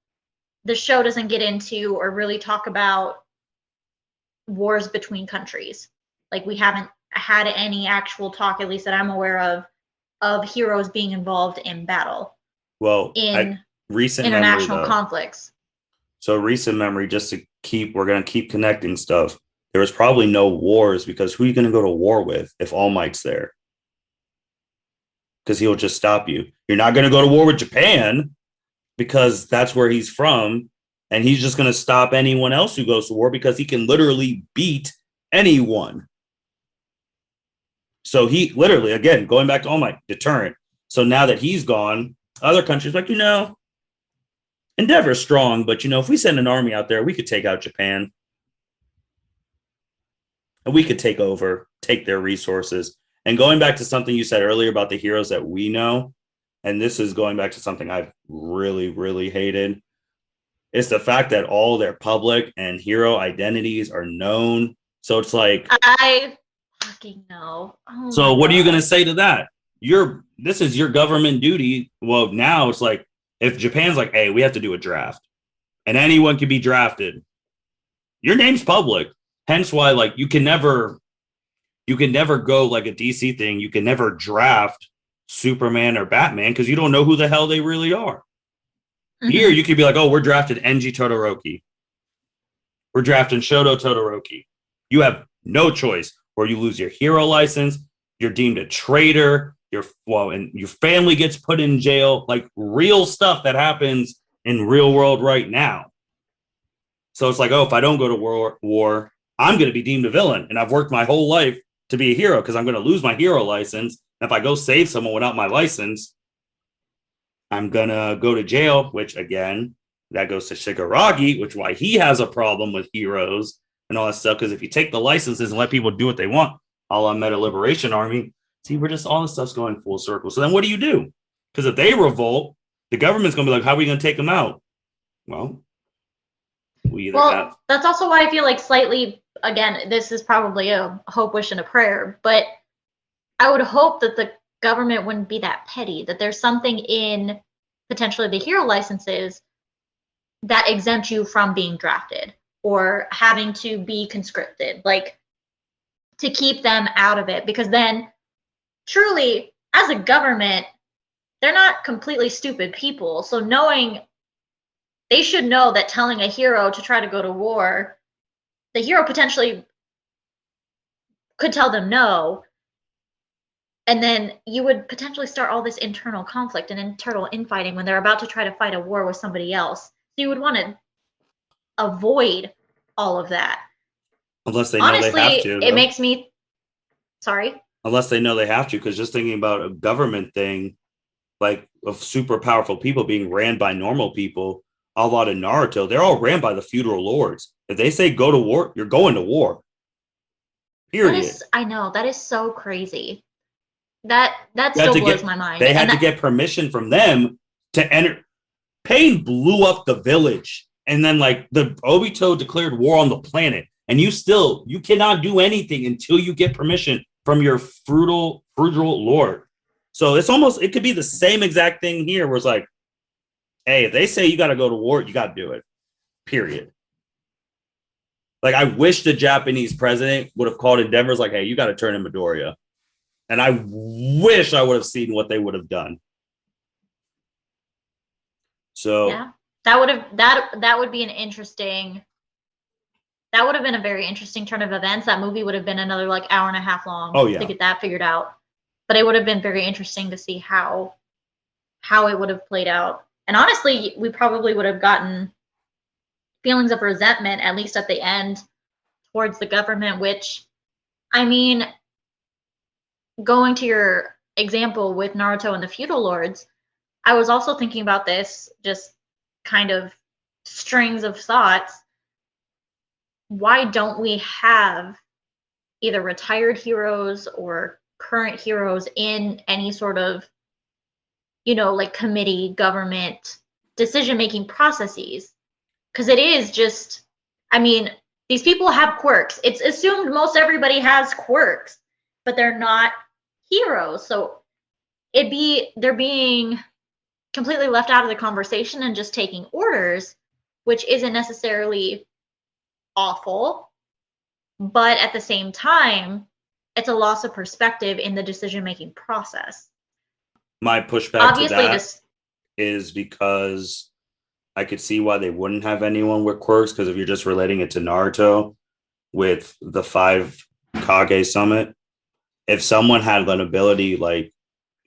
the show doesn't get into or really talk about wars between countries. Like, we haven't had any actual talk, at least that I'm aware of heroes being involved in battle. Well, in recent international memory, conflicts. So recent memory, we're going to keep connecting stuff. There was probably no wars, because who are you going to go to war with if All Might's there? Because he'll just stop you. You're not going to go to war with Japan because that's where he's from. And he's just going to stop anyone else who goes to war because he can literally beat anyone. So he literally, again, going back to All Might, deterrent. So now that he's gone, other countries like, Endeavor's strong, but, if we send an army out there, we could take out Japan. And we could take their resources. And going back to something you said earlier about the heroes that we know, and this is going back to something I've really, really hated, is the fact that all their public and hero identities are known. So it's like, I fucking know. Oh, so what are you going to say to that? This is your government duty. Well, now it's like, if Japan's like, hey, we have to do a draft and anyone can be drafted, your name's public. Hence why, like, you can never go like a DC thing. You can never draft Superman or Batman because you don't know who the hell they really are. Mm-hmm. Here, you could be like, oh, we're drafting Enji Todoroki. We're drafting Shoto Todoroki. You have no choice, or you lose your hero license. You're deemed a traitor. And your family gets put in jail. Like, real stuff that happens in real world right now. So it's like, oh, if I don't go to war, I'm going to be deemed a villain. And I've worked my whole life to be a hero because I'm going to lose my hero license. And if I go save someone without my license, I'm going to go to jail, which, again, that goes to Shigaragi, which why he has a problem with heroes and all that stuff. Because if you take the licenses and let people do what they want, a la Meta Liberation Army, see, all this stuff's going full circle. So then what do you do? Because if they revolt, the government's going to be like, how are we going to take them out? Well, that's also why I feel like slightly, again, this is probably a hope, wish, and a prayer, but I would hope that the government wouldn't be that petty, that there's something in potentially the hero licenses that exempt you from being drafted or having to be conscripted, like to keep them out of it. Because then, truly, as a government, they're not completely stupid people. So they should know that telling a hero to try to go to war, the hero potentially could tell them no. And then you would potentially start all this internal conflict and internal infighting when they're about to try to fight a war with somebody else. So you would want to avoid all of that. Unless they know they have to. It makes me... Sorry? Unless they know they have to, because just thinking about a government thing, like of super powerful people being ran by normal people, a lot of Naruto, they're all ran by the feudal lords. If they say go to war, you're going to war. Period. I know, that is so crazy. That still blows my mind. They had to get permission from them to enter. Pain blew up the village, and then like the Obito declared war on the planet, and you cannot do anything until you get permission from your frugal lord. So it could be the same exact thing here, where it's like, hey, if they say you got to go to war, you got to do it. Period. Like, I wish the Japanese president would have called in Denver's like, hey, you got to turn in Midoriya. And I wish I would have seen what they would have done. So yeah, that would have been a very interesting turn of events. That movie would have been another like hour and a half long to get that figured out. But it would have been very interesting to see how it would have played out. And honestly, we probably would have gotten feelings of resentment, at least at the end, towards the government, which, I mean, going to your example with Naruto and the feudal lords, I was also thinking about this, just kind of strings of thoughts. Why don't we have either retired heroes or current heroes in any sort of, like committee, government, decision-making processes? Because it is just, I mean, these people have quirks. It's assumed most everybody has quirks, but they're not heroes. So they're being completely left out of the conversation and just taking orders, which isn't necessarily awful, but at the same time, it's a loss of perspective in the decision-making process. My pushback to that is because I could see why they wouldn't have anyone with quirks, because if you're just relating it to Naruto with the 5 Kage summit, if someone had an ability like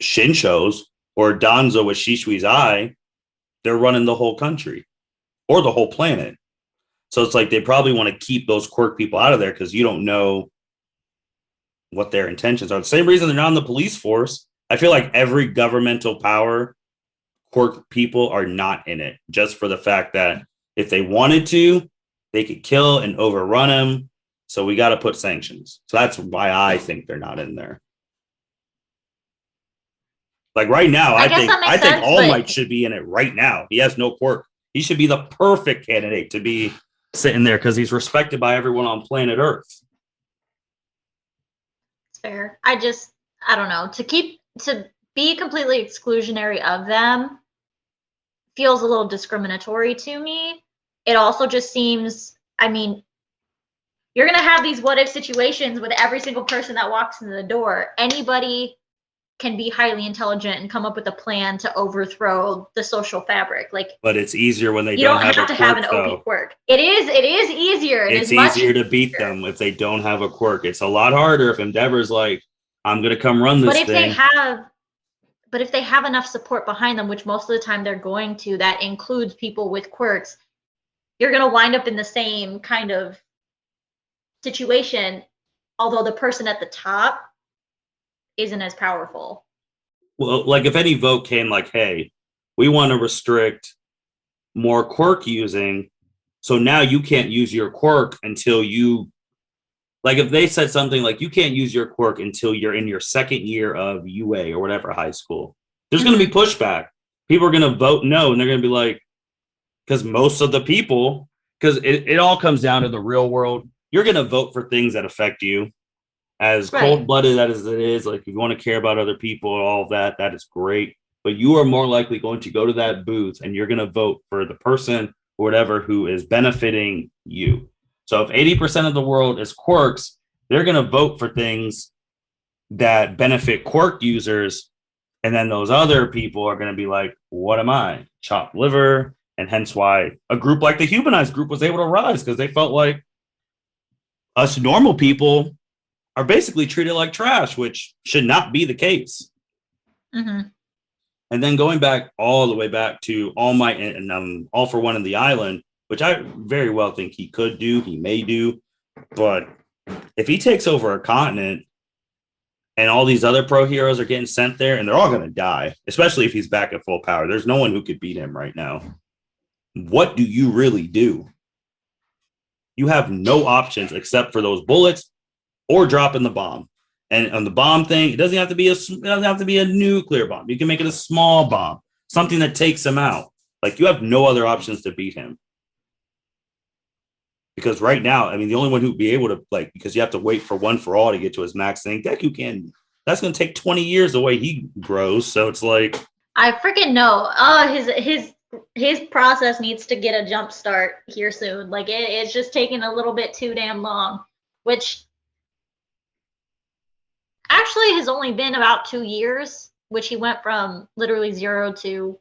Shinsho's or Danzo with Shishui's eye, they're running the whole country or the whole planet. So it's like they probably want to keep those quirk people out of there because you don't know what their intentions are. The same reason they're not in the police force. I feel like every governmental power, quirk people are not in it, just for the fact that if they wanted to, they could kill and overrun them. So we got to put sanctions. So that's why I think they're not in there. Like right now, I think All Might should be in it right now. He has no quirk. He should be the perfect candidate to be sitting there because he's respected by everyone on planet Earth. It's fair. I don't know. To be completely exclusionary of them feels a little discriminatory to me. It also just seems, I mean, you're going to have these what if situations with every single person that walks in the door. Anybody can be highly intelligent and come up with a plan to overthrow the social fabric. But it's easier when they don't have a quirk. You don't have to have an OP quirk. It is easier. It's easier to beat them if they don't have a quirk. It's a lot harder if Endeavor's like, I'm going to come run this thing. But if they have enough support behind them, which most of the time they're going to, that includes people with quirks, you're going to wind up in the same kind of situation, although the person at the top isn't as powerful. Well, like if any vote came like, hey, we want to restrict more quirk using, so now you can't use your quirk until you, like if they said something like you can't use your quirk until you're in your second year of UA or whatever high school, There's going to be Mhm. pushback. People are going to vote no, and they're going to be like, because most of the people, because it all comes down to the real world. You're going to vote for things that affect you. As Right. cold blooded as it is, like if you want to care about other people and all of that, that is great. But you are more likely going to go to that booth and you're going to vote for the person or whatever who is benefiting you. So if 80% of the world is quirks, they're going to vote for things that benefit quirk users. And then those other people are going to be like, what am I? Chopped liver. And hence why a group like the humanized group was able to rise because they felt like us normal people are basically treated like trash, which should not be the case. Mhm. And then going back all the way back to All Might and All for One in the Island, which I very well think he could do, he may do, but if he takes over a continent and all these other pro heroes are getting sent there and they're all going to die, especially if he's back at full power, there's no one who could beat him right now. What do you really do? You have no options except for those bullets or dropping the bomb. And on the bomb thing, it doesn't have to be a nuclear bomb. You can make it a small bomb, something that takes him out. Like you have no other options to beat him. Because right now, I mean, the only one who'd be able to like because you have to wait for one for all to get to his max thing. Deku can. That's going to take 20 years the way he grows. So it's like I freaking know. Oh, his process needs to get a jump start here soon. Like it's just taking a little bit too damn long, which actually has only been about 2 years, which he went from literally zero to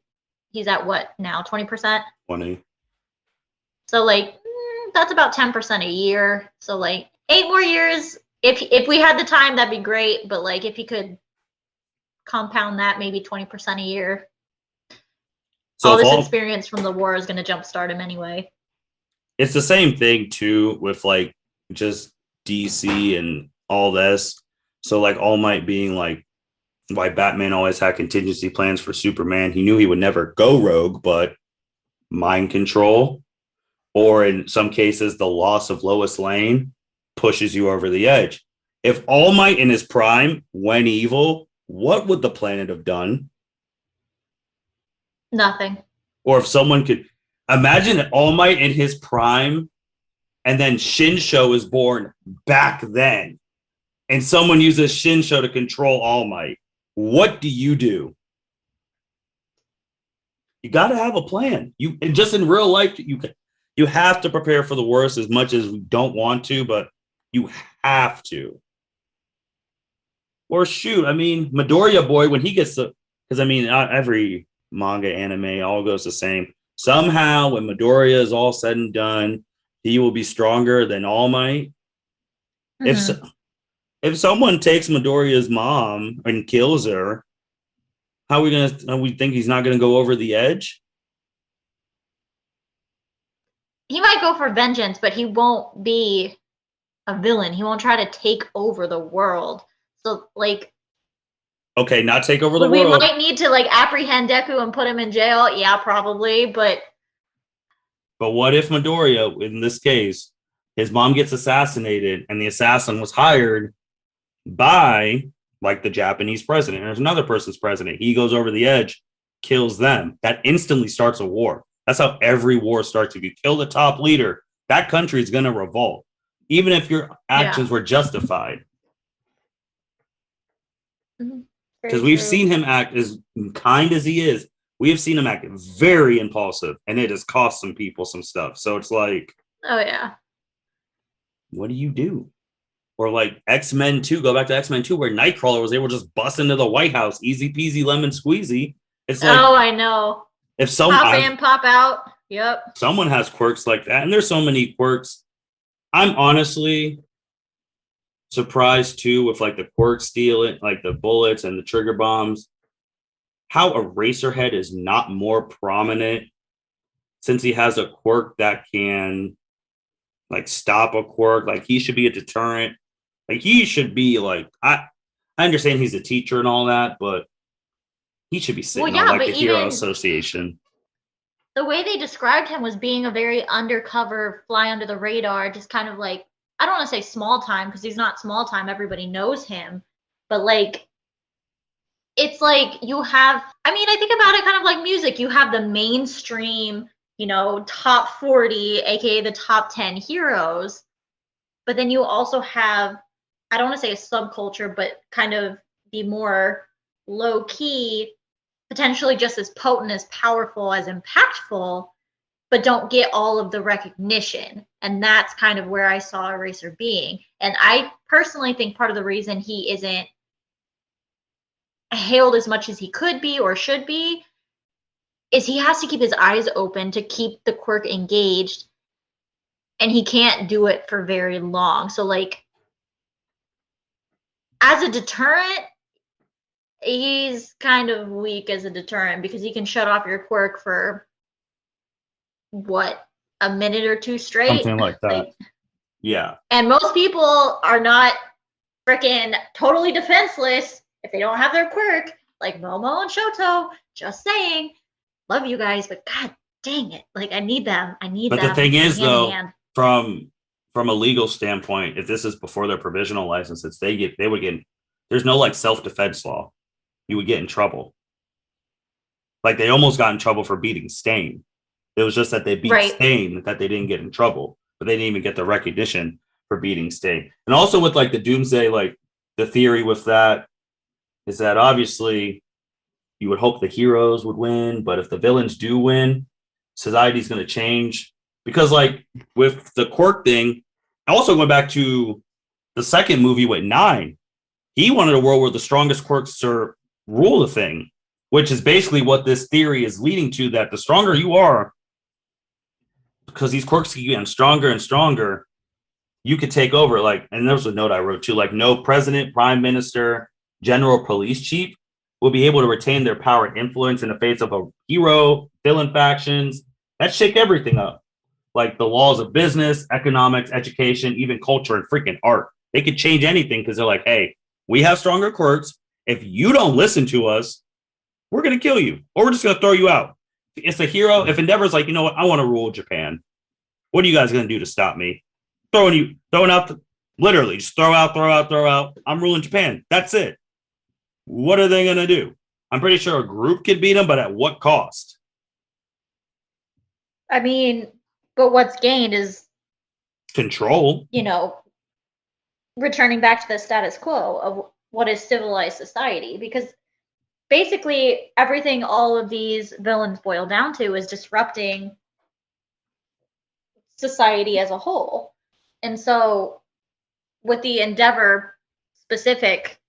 he's at what now, 20%? 20. So like that's about 10% a year. So like 8 more years. If we had the time, that'd be great. But like if he could compound that, maybe 20% a year. So All if this all experience from the war is going to jumpstart him anyway. it's the same thing too with like just DC and all this. So like All Might being like why Batman always had contingency plans for Superman. He knew he would never go rogue, but mind control, or in some cases, the loss of Lois Lane pushes you over the edge. If All Might in his prime went evil, what would the planet have done? Nothing. Or if someone could imagine All Might in his prime and then Shinsho is born back then and someone uses Shinsho to control All Might, what do? You got to have a plan. You and just in real life, you have to prepare for the worst as much as we don't want to, but you have to. Or shoot, I mean, Midoriya boy when he gets the because I mean every manga anime all goes the same. Somehow when Midoriya is all said and done, he will be stronger than All Might. If Mm-hmm. so, if someone takes Midoriya's mom and kills her, how are we gonna? We think he's not gonna go over the edge? He might go for vengeance, but he won't be a villain. He won't try to take over the world. So like Okay, not take over the we world. might need to like apprehend Deku and put him in jail. Yeah, probably, but But what if Midoriya, in this case, his mom gets assassinated and the assassin was hired by like the Japanese president, and there's another person's president. He goes over the edge, kills them. That instantly starts a war. That's how every war starts. If you kill the top leader, that country is going to revolt, even if your yeah. actions were justified. Mm-hmm. Because Very we've true. seen him act as kind as he is. We have seen him act very impulsive, and it has cost some people some stuff. So it's like, Oh yeah. what do you do? Or like X-Men 2, go back to X-Men 2, where Nightcrawler was able to just bust into the White House, easy peasy lemon squeezy. It's like Oh, I know. if Pop in, pop out. Yep. someone has quirks like that, and there's so many quirks. I'm honestly surprised too with like the quirk stealing, like the bullets and the trigger bombs, how Eraserhead is not more prominent since he has a quirk that can like stop a quirk. Like he should be a deterrent. Like he should be like I understand he's a teacher and all that, but he should be Well, sitting on yeah, like but the Hero even Association. the way they described him was being a very undercover, fly under the radar, just kind of like I don't want to say small time because he's not small time. Everybody knows him, but like it's like you have, I mean, I think about it kind of like music. You have the mainstream, top 40, aka the top 10 heroes, but then you also have, I don't want to say a subculture, but kind of the more low key, potentially just as potent, as powerful, as impactful, but don't get all of the recognition. And that's kind of where I saw Eraser being. And I personally think part of the reason he isn't hailed as much as he could be or should be is he has to keep his eyes open to keep the Quirk engaged, and he can't do it for very long. So like as a deterrent, he's kind of weak as a deterrent because he can shut off your Quirk for what, a minute or two straight, something like that. Yeah. And most people are not freaking totally defenseless if they don't have their Quirk, like Momo and Shoto. Just saying, love you guys, but god dang it, like I need them. But the thing is, though, from a legal standpoint, if this is before their provisional licenses, they would get, there's no like self-defense law. You would get in trouble. Like they almost got in trouble for beating Stain. It was just that they beat Stain, that they didn't get in trouble, but they didn't even get the recognition for beating Stain. And also with like the Doomsday, like the theory with that is that obviously you would hope the heroes would win, but if the villains do win, society's going to change. Because like with the Quirk thing, also going back to the second movie with 9, he wanted a world where the strongest Quirks rule the thing, which is basically what this theory is leading to, that the stronger you are, because these Quirks keep getting stronger and stronger, you could take over. Like, and there was a note I wrote too, like no president, prime minister, general, police chief will be able to retain their power and influence in the face of a hero, villain factions. That shake everything up. Like the laws of business, economics, education, even culture and freaking art. They could change anything because they're like, hey, we have stronger Quirks. If you don't listen to us, we're going to kill you, or we're just going to throw you out. It's a hero. If Endeavor's like, you know what, I want to rule Japan. What are you guys going to do to stop me? Throwing out, literally, just throw out. I'm ruling Japan. That's it. What are they going to do? I'm pretty sure a group could beat them, but at what cost? I mean, but what's gained is control. Returning back to the status quo of what is civilized society, because basically everything all of these villains boil down to is disrupting society as a whole. And so with the Endeavor specific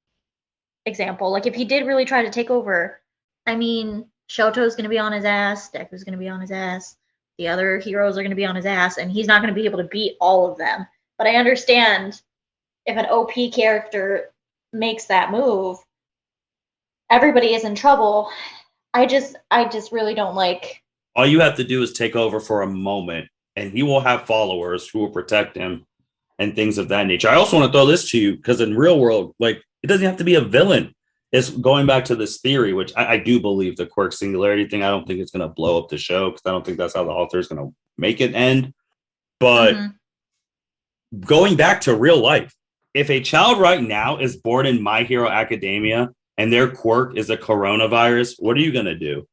example, like if he did really try to take over, I mean, Shoto's going to be on his ass, Deku's going to be on his ass, the other heroes are going to be on his ass, and he's not going to be able to beat all of them. But I understand if an OP character makes that move, everybody is in trouble. I just really don't like. All you have to do is take over for a moment, and he will have followers who will protect him and things of that nature. I also want to throw this to you, because in real world, like, it doesn't have to be a villain. It's going back to this theory, which I do believe, the Quirk singularity thing. I don't think it's going to blow up the show, because I don't think that's how the author is going to make it end. But going back to real life, if a child right now is born in My Hero Academia and their Quirk is a coronavirus, what are you going to do?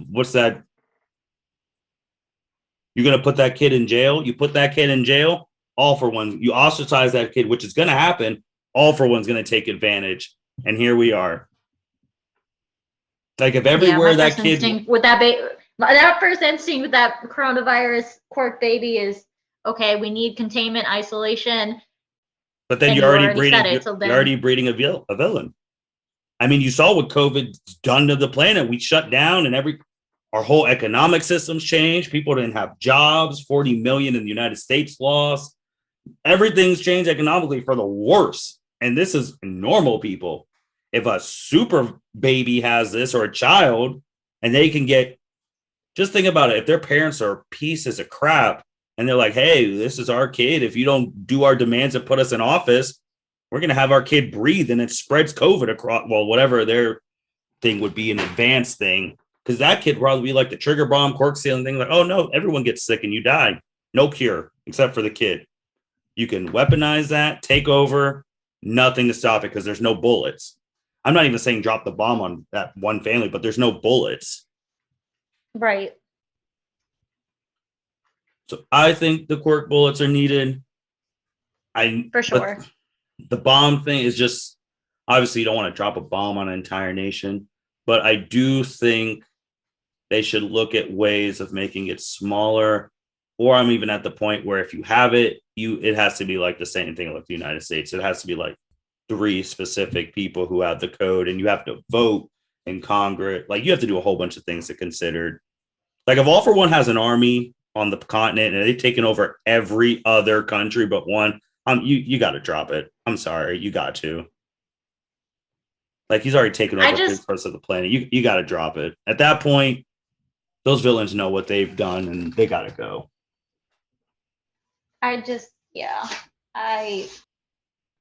What's that? You're going to put that kid in jail? You put that kid in jail? All for one. You ostracize that kid, which is going to happen. All for one's going to take advantage. And here we are. Like if everywhere that kid with that first instinct with that coronavirus Quirk baby is, okay, we need containment, isolation. But then you're already breeding a villain. I mean, you saw what COVID's done to the planet. We shut down, and our whole economic systems changed. People didn't have jobs. 40 million in the United States lost. Everything's changed economically for the worse. And this is normal people. If a super baby has this, or a child, and they can just think about it. If their parents are pieces of crap, and they're like, hey, this is our kid. If you don't do our demands and put us in office, we're going to have our kid breathe, and it spreads COVID across, well, whatever their thing would be, an advanced thing. Because that kid probably be like the trigger bomb, Quirk stealing thing. Like, oh, no, everyone gets sick and you die. No cure, except for the kid. You can weaponize that, take over, nothing to stop it because there's no bullets. I'm not even saying drop the bomb on that one family, but there's no bullets. Right. So I think the quirk bullets are needed. For sure. The bomb thing is just obviously you don't want to drop a bomb on an entire nation, but I do think they should look at ways of making it smaller. Or I'm even at the point where if you have it, it has to be like the same thing like the United States. It has to be like 3 specific people who have the code, and you have to vote in Congress. Like you have to do a whole bunch of things to consider. Like if All for One has an army on the continent and they've taken over every other country but one, you got to drop it. I'm sorry, you got to. Like he's already taken over his parts of the planet. You got to drop it. At that point, those villains know what they've done and they got to go. The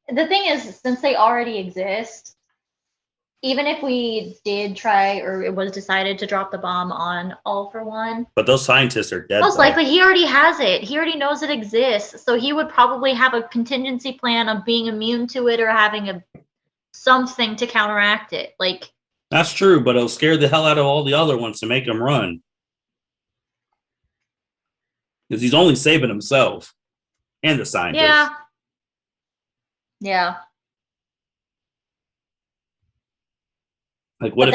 thing is, since they already exist, even if we did try or it was decided to drop the bomb on All for One, but those scientists are dead. Most likely he already has it. He already knows it exists. So he would probably have a contingency plan of being immune to it or having something to counteract it. Like that's true, but it'll scare the hell out of all the other ones to make them run. Because he's only saving himself and the scientists. Yeah. Like what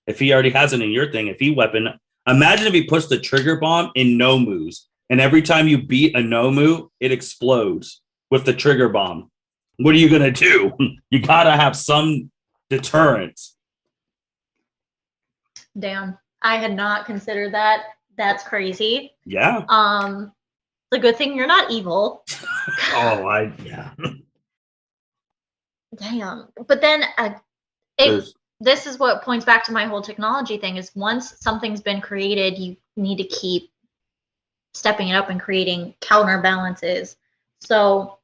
if he already has it in your thing? If he weapon, imagine if he puts the trigger bomb in Nomu's, and every time you beat a Nomu, it explodes with the trigger bomb. What are you gonna do? You gotta have some deterrence. Damn, I had not considered that. That's crazy. Yeah. It's a good thing you're not evil. Yeah. Damn. But then this is what points back to my whole technology thing is once something's been created, you need to keep stepping it up and creating counterbalances. So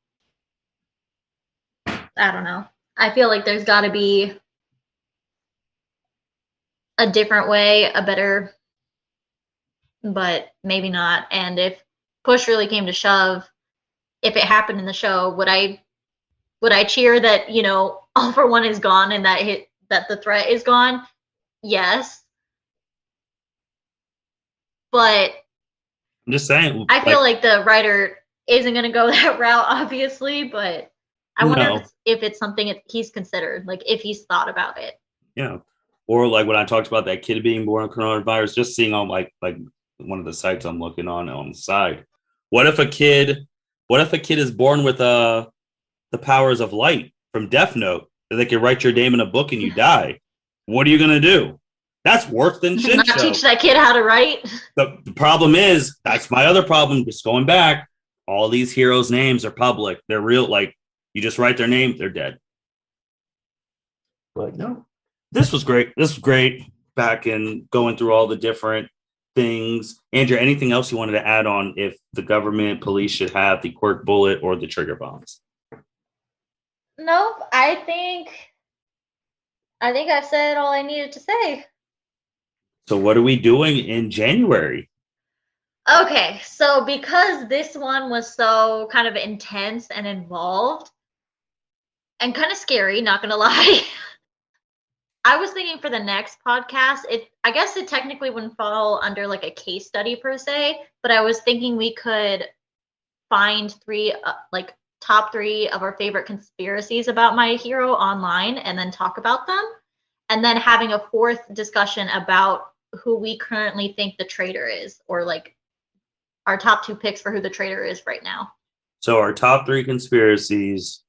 I don't know. I feel like there's got to be a different way, a better, but maybe not. And if push really came to shove, if it happened in the show, would I cheer that, All for One is gone and that the threat is gone? Yes. But I'm just saying. I feel like the writer isn't going to go that route, obviously, but I wonder if it's something he's considered, like if he's thought about it. Yeah. Or like when I talked about that kid being born with coronavirus, just seeing on like one of the sites I'm looking on the side. What if a kid is born with the powers of light from Death Note? That they can write your name in a book and you die. What are you gonna do? That's worse than shit. Not teach that kid how to write. The problem is, that's my other problem. Just going back, all these heroes' names are public. They're real. Like you just write their name, they're dead. But no, this was great. This was great. Back in going through all the different things. Andrea, anything else you wanted to add on if the government police should have the quirk bullet or the trigger bombs? Nope. I think I've said all I needed to say. So what are we doing in January? Okay, so because this one was so kind of intense and involved and kind of scary, not gonna lie, I was thinking for the next podcast, I guess it technically wouldn't fall under like a case study per se, but I was thinking we could find top 3 of our favorite conspiracies about My Hero online and then talk about them. And then having a 4th discussion about who we currently think the traitor is, or like our top 2 picks for who the traitor is right now. So our top 3 conspiracies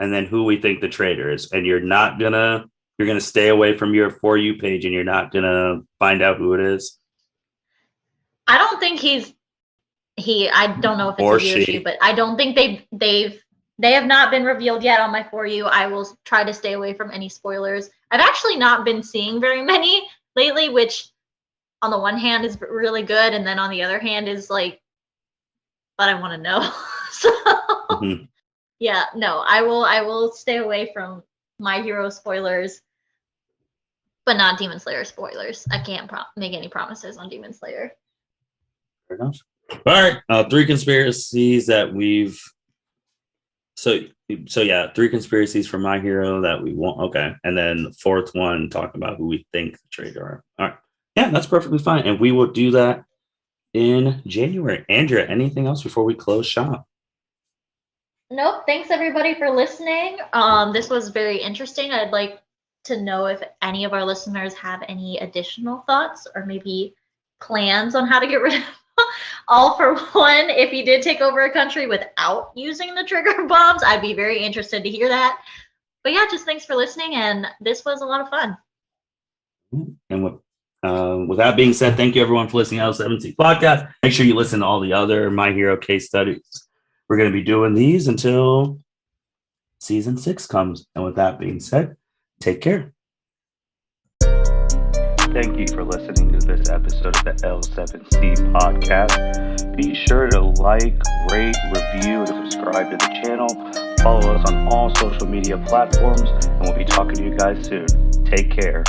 and then who we think the traitor is. And you're going to stay away from your For You page and you're not going to find out who it is. I don't think I don't know if it's a he or she, but I don't think they have not been revealed yet on my For You. I will try to stay away from any spoilers. I've actually not been seeing very many lately, which on the one hand is really good, and then on the other hand is like, but I want to know. So yeah, no, I will stay away from My Hero spoilers, but not Demon Slayer spoilers. I can't make any promises on Demon Slayer. Fair enough. All right, 3 conspiracies that we've. So So yeah, 3 conspiracies for My Hero that we want. Okay, and then the fourth one talking about who we think the traitor are. All right, yeah, that's perfectly fine, and we will do that in January. Andrea, anything else before we close shop? Nope. Thanks everybody for listening. This was very interesting. I'd like to know if any of our listeners have any additional thoughts or maybe plans on how to get rid of All for One. If he did take over a country without using the trigger bombs, I'd be very interested to hear that. But yeah, just thanks for listening, and this was a lot of fun. And with that being said, thank you everyone for listening to L7C podcast. Make sure you listen to all the other My Hero case studies. We're going to be doing these until season 6 comes. And with that being said, take care. Thank you for listening to this episode of the L7C podcast. Be sure to like, rate, review, and subscribe to the channel. Follow us on all social media platforms, and we'll be talking to you guys soon. Take care.